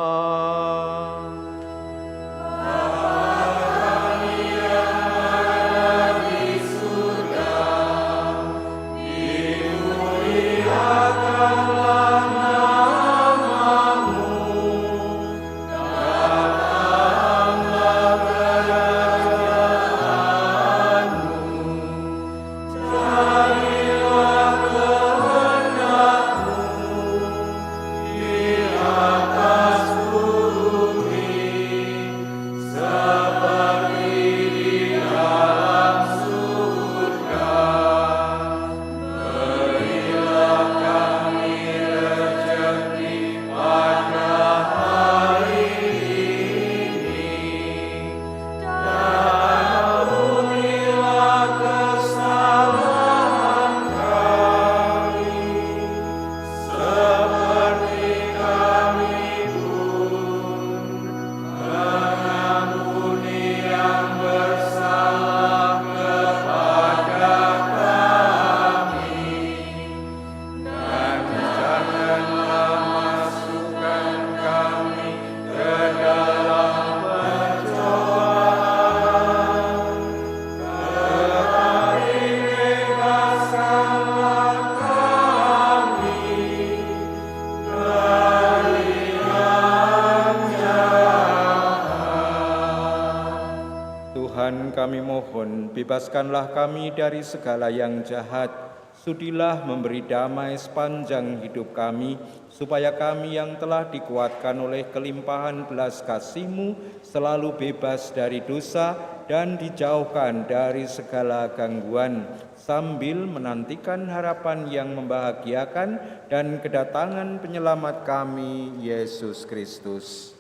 Tuhan kami mohon, bebaskanlah kami dari segala yang jahat. Sudilah memberi damai sepanjang hidup kami, supaya kami yang telah dikuatkan oleh kelimpahan belas kasih-Mu selalu bebas dari dosa dan dijauhkan dari segala gangguan, sambil menantikan harapan yang membahagiakan dan kedatangan penyelamat kami, Yesus Kristus.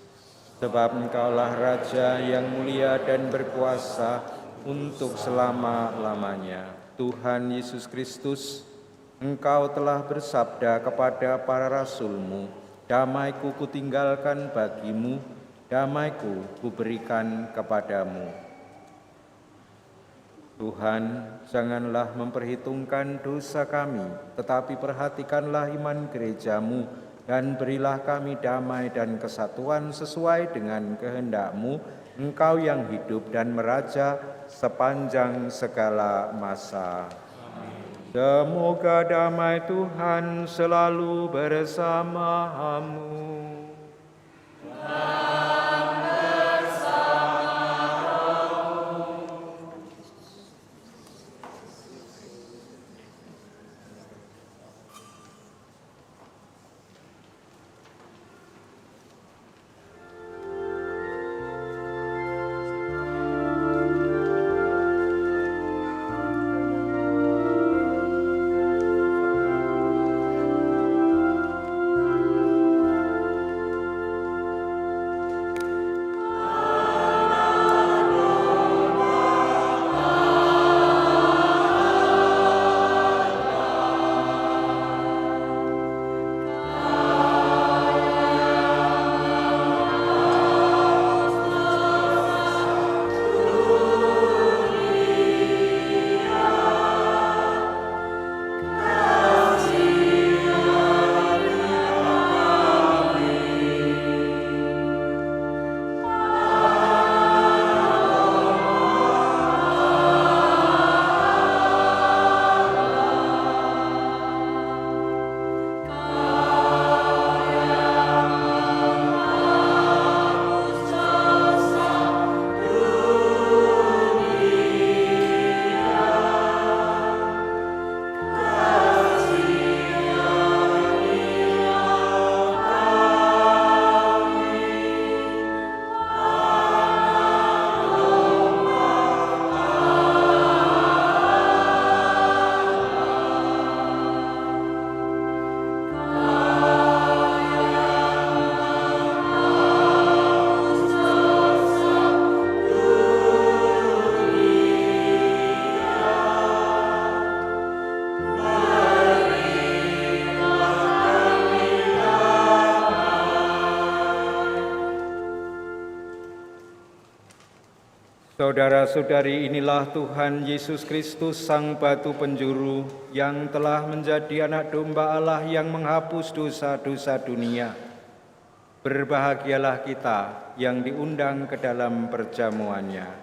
Sebab Engkaulah Raja yang mulia dan berkuasa untuk selama-lamanya. Tuhan Yesus Kristus, Engkau telah bersabda kepada para rasul-Mu, damai-Ku kutinggalkan bagimu, damai-Ku kuberikan kepadamu. Tuhan, janganlah memperhitungkan dosa kami, tetapi perhatikanlah iman gereja-Mu, dan berilah kami damai dan kesatuan sesuai dengan kehendak-Mu, Engkau yang hidup dan meraja sepanjang segala masa. Semoga damai Tuhan selalu bersamamu. Saudara-saudari, inilah Tuhan Yesus Kristus, Sang Batu Penjuru, yang telah menjadi anak domba Allah yang menghapus dosa-dosa dunia. Berbahagialah kita yang diundang ke dalam perjamuannya.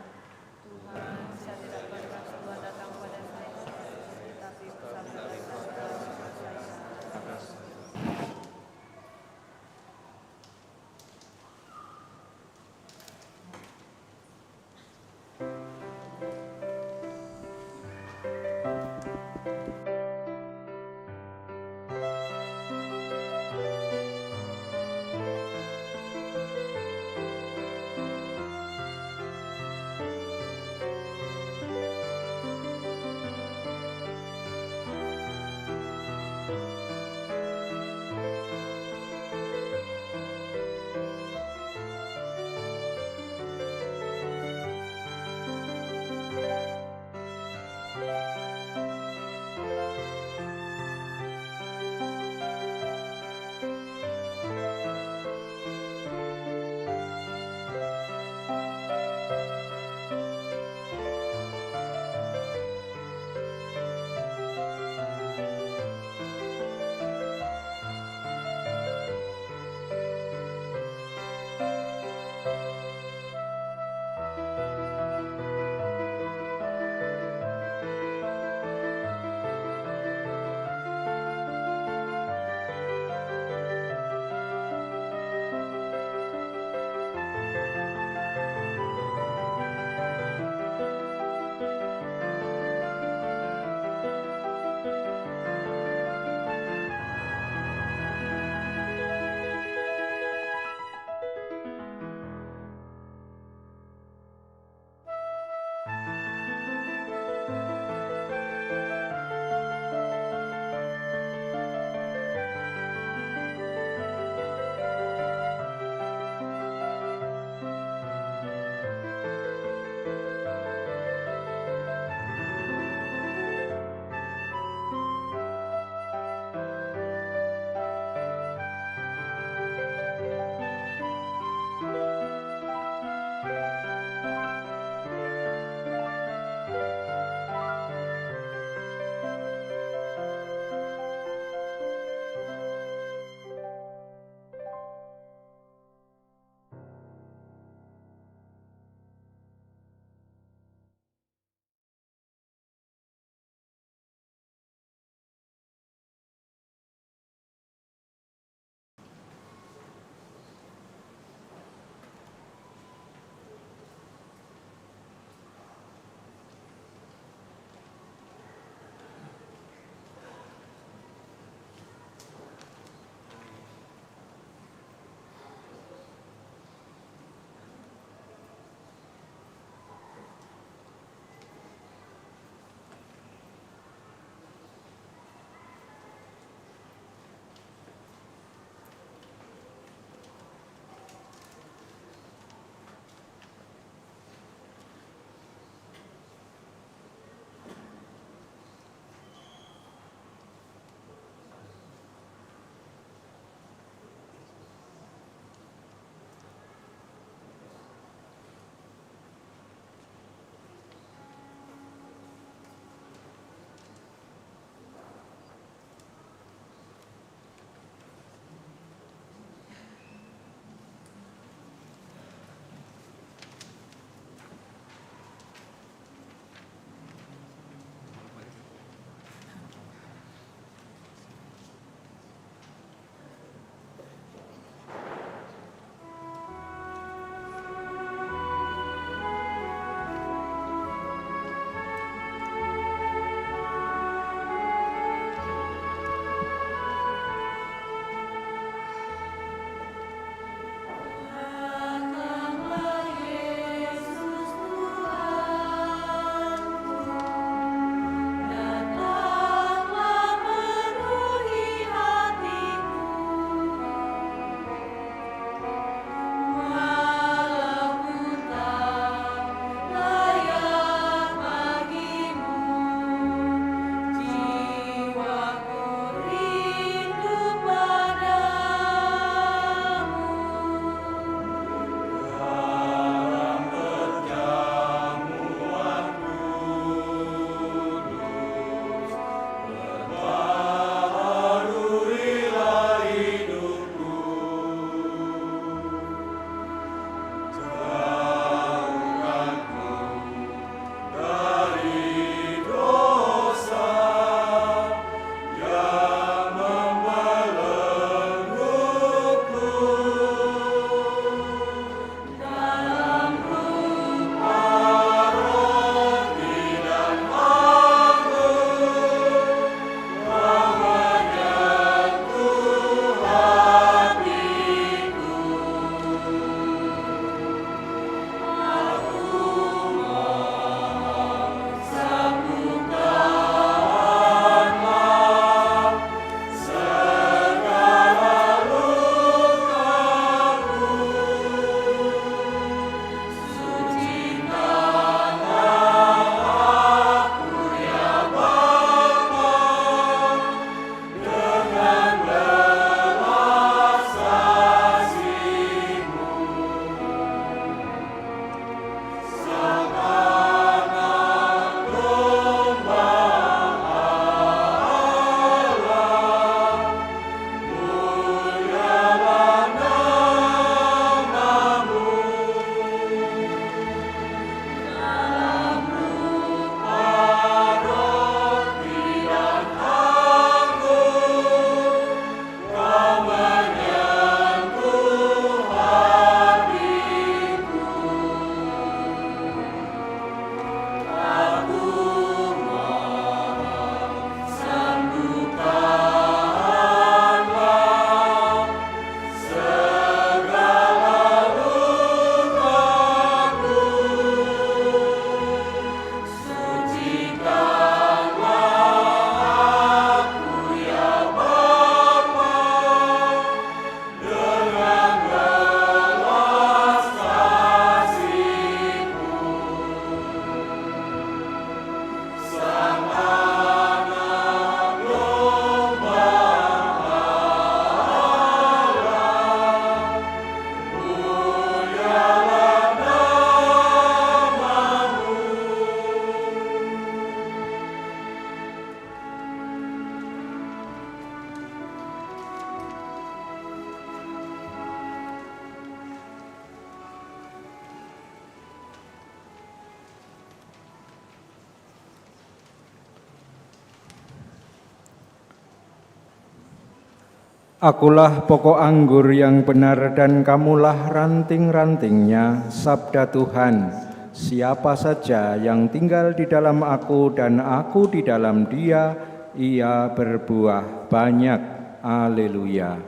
Akulah pokok anggur yang benar dan kamulah ranting-rantingnya, sabda Tuhan. Siapa saja yang tinggal di dalam aku dan aku di dalam dia, ia berbuah banyak. Haleluya.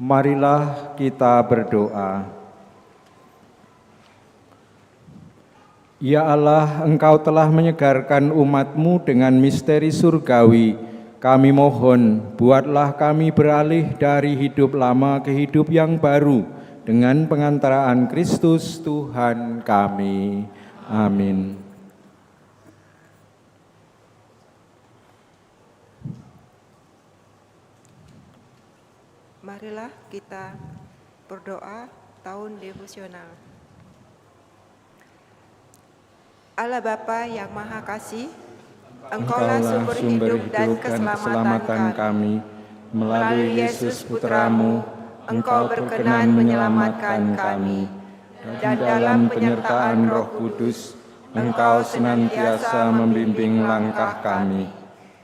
Marilah kita berdoa. Ya Allah, Engkau telah menyegarkan umat-Mu dengan misteri surgawi. Kami mohon, buatlah kami beralih dari hidup lama ke hidup yang baru dengan pengantaraan Kristus Tuhan kami. Amin. Marilah kita berdoa tahun devosional. Allah Bapa yang Maha Kasih, Engkaulah sumber hidup dan keselamatan kami. Melalui Yesus Putra-Mu, Engkau berkenan menyelamatkan kami. Dan dalam penyertaan Roh Kudus, Engkau senantiasa membimbing langkah kami.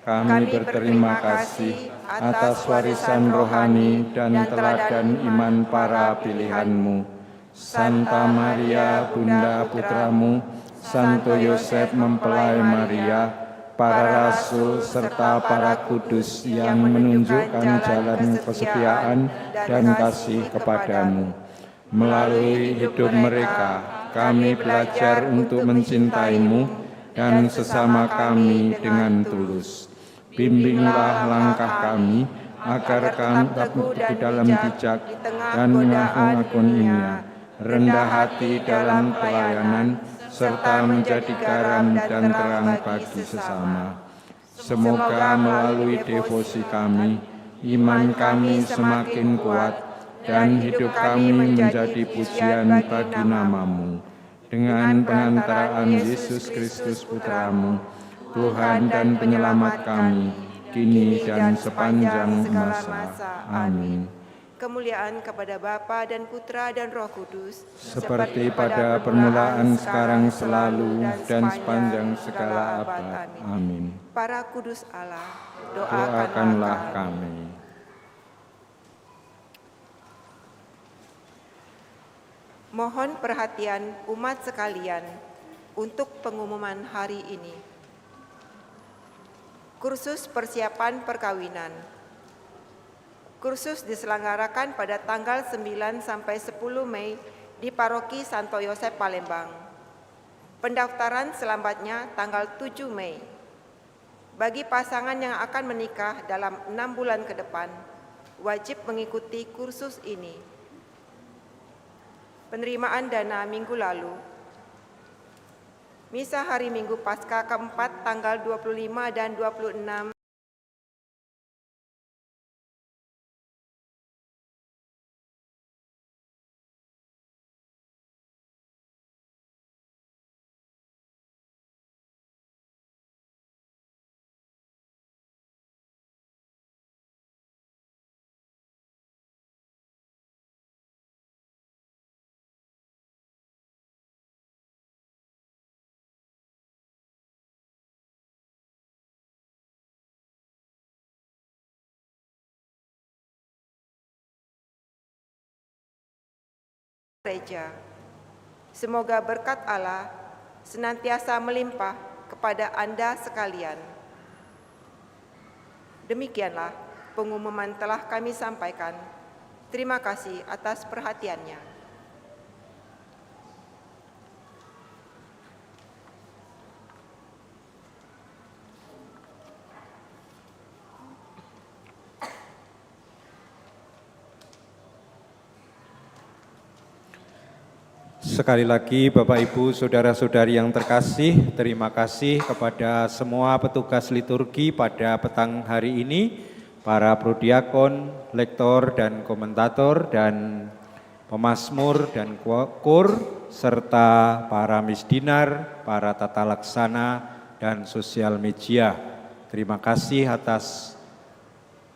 Kami berterima kasih atas warisan rohani dan teladan iman para pilihan-Mu. Santa Maria, Bunda Putra-Mu, Santo Yosef mempelai Maria, para rasul serta para kudus yang menunjukkan jalan kesetiaan dan kasih kepadamu. Melalui hidup mereka, kami belajar untuk mencintai-Mu dan sesama kami dengan tulus. Bimbinglah langkah kami, agar kami dapat di dalam bijak dan mengagung-agungnya, rendah hati dalam pelayanan, serta menjadi garam dan terang bagi sesama. Semoga melalui devosi kami, iman kami semakin kuat, dan hidup kami menjadi pujian bagi nama-Mu. Dengan pengantaraan Yesus Kristus Putra-Mu, Tuhan dan Penyelamat kami, kini dan sepanjang masa. Amin. Kemuliaan kepada Bapa dan Putra dan Roh Kudus, Seperti pada permulaan, sekarang, selalu, dan sepanjang segala abad. Amin. Para kudus Allah, Doakanlah kami. Mohon perhatian umat sekalian untuk pengumuman hari ini. Kursus persiapan perkawinan. Kursus diselenggarakan pada tanggal 9 sampai 10 Mei di Paroki Santo Yosef Palembang. Pendaftaran selambatnya tanggal 7 Mei. Bagi pasangan yang akan menikah dalam 6 bulan ke depan, wajib mengikuti kursus ini. Penerimaan dana minggu lalu. Misa hari Minggu Paskah keempat tanggal 25 dan 26 gereja. Semoga berkat Allah senantiasa melimpah kepada Anda sekalian. Demikianlah pengumuman telah kami sampaikan. Terima kasih atas perhatiannya. Sekali lagi Bapak Ibu Saudara-saudari yang terkasih, terima kasih kepada semua petugas liturgi pada petang hari ini, para prodiakon, lektor dan komentator dan pemazmur dan kur, serta para misdinar, para tata laksana dan sosial media. Terima kasih atas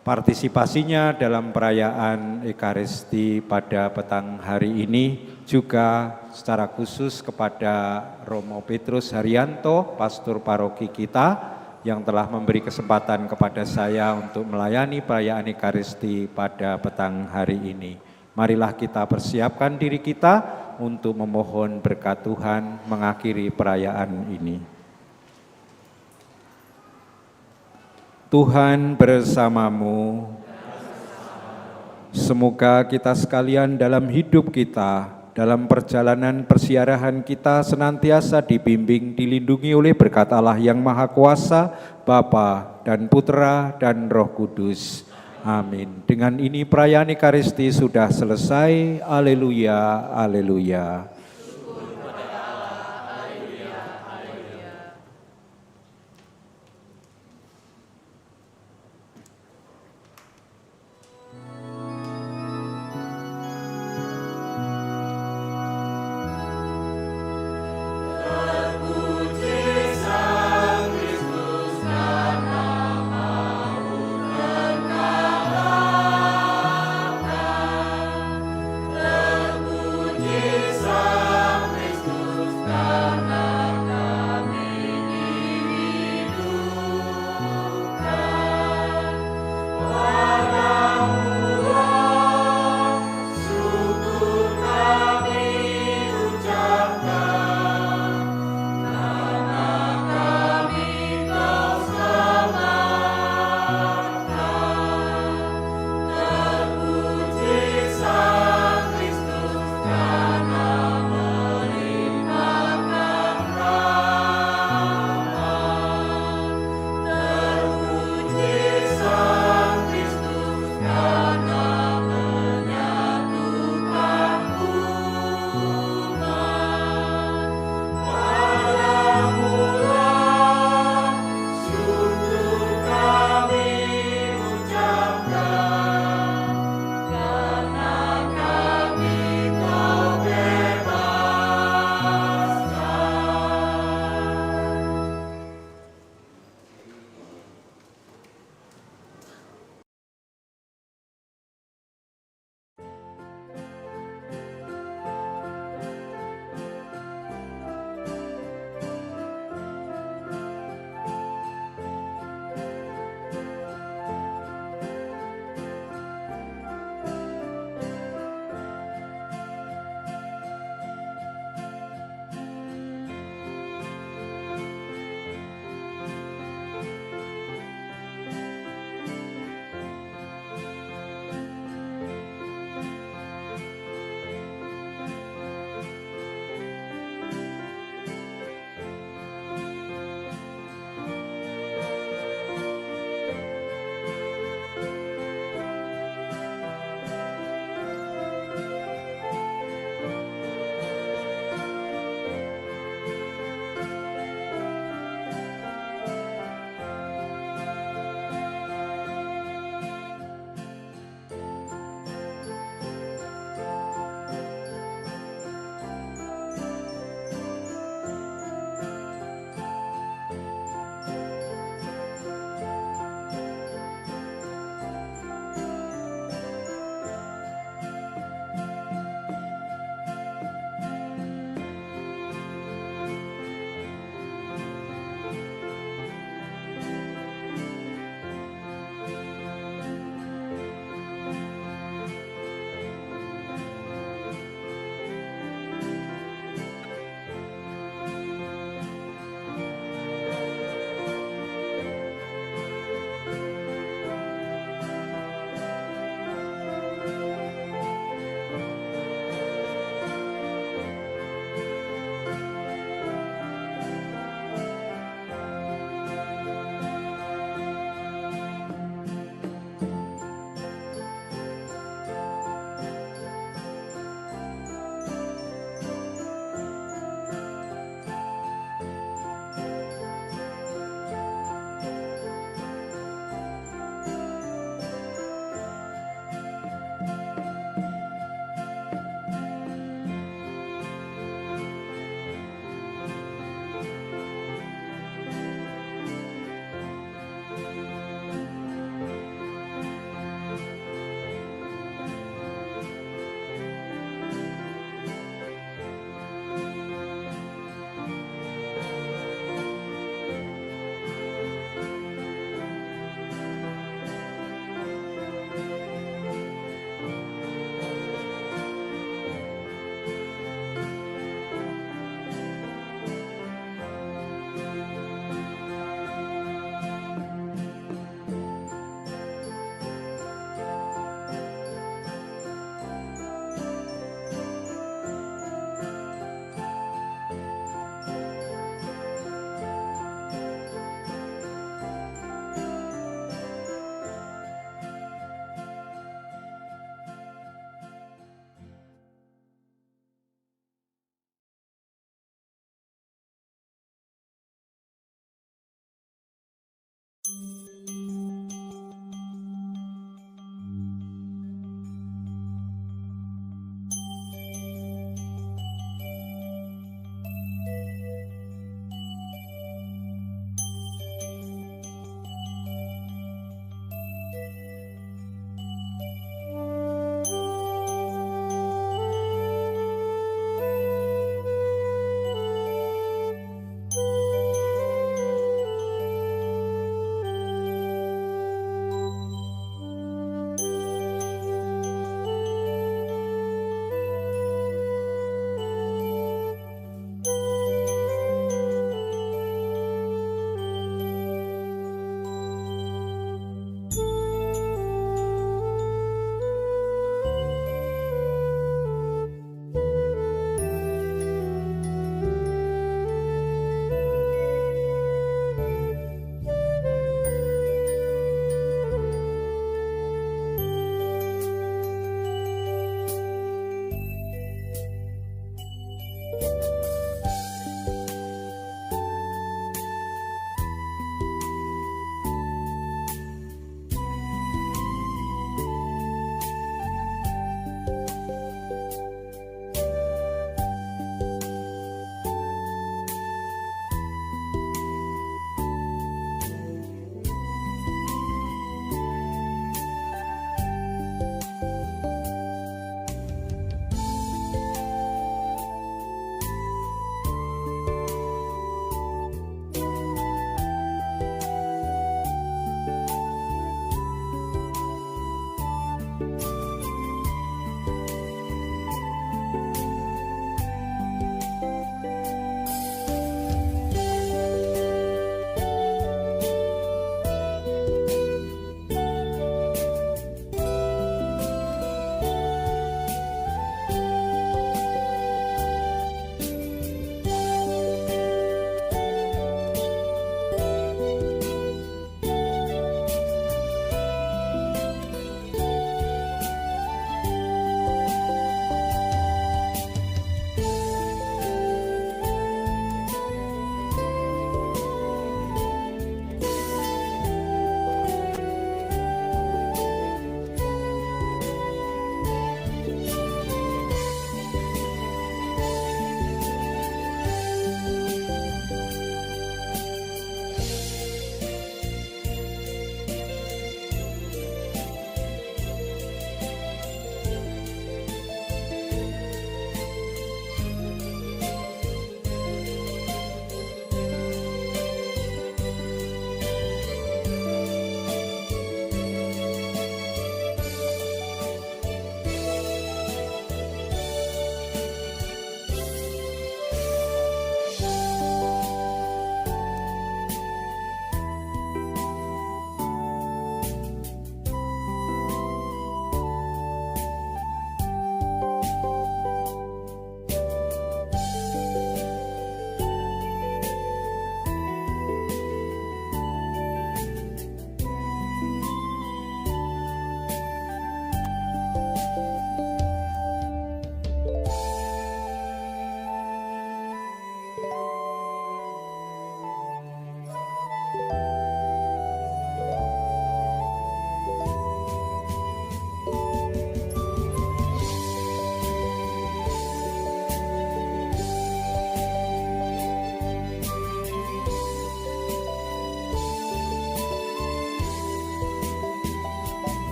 partisipasinya dalam perayaan Ekaristi pada petang hari ini, juga secara khusus kepada Romo Petrus Haryanto, pastor paroki kita, yang telah memberi kesempatan kepada saya untuk melayani perayaan Ekaristi pada petang hari ini. Marilah kita persiapkan diri kita untuk memohon berkat Tuhan mengakhiri perayaan ini. Tuhan bersamamu. Semoga kita sekalian dalam hidup kita, dalam perjalanan persiarahan kita senantiasa dibimbing, dilindungi oleh berkat Allah yang Maha Kuasa, Bapa dan Putra dan Roh Kudus. Amin. Dengan ini perayaan Ekaristi sudah selesai. Haleluya, haleluya.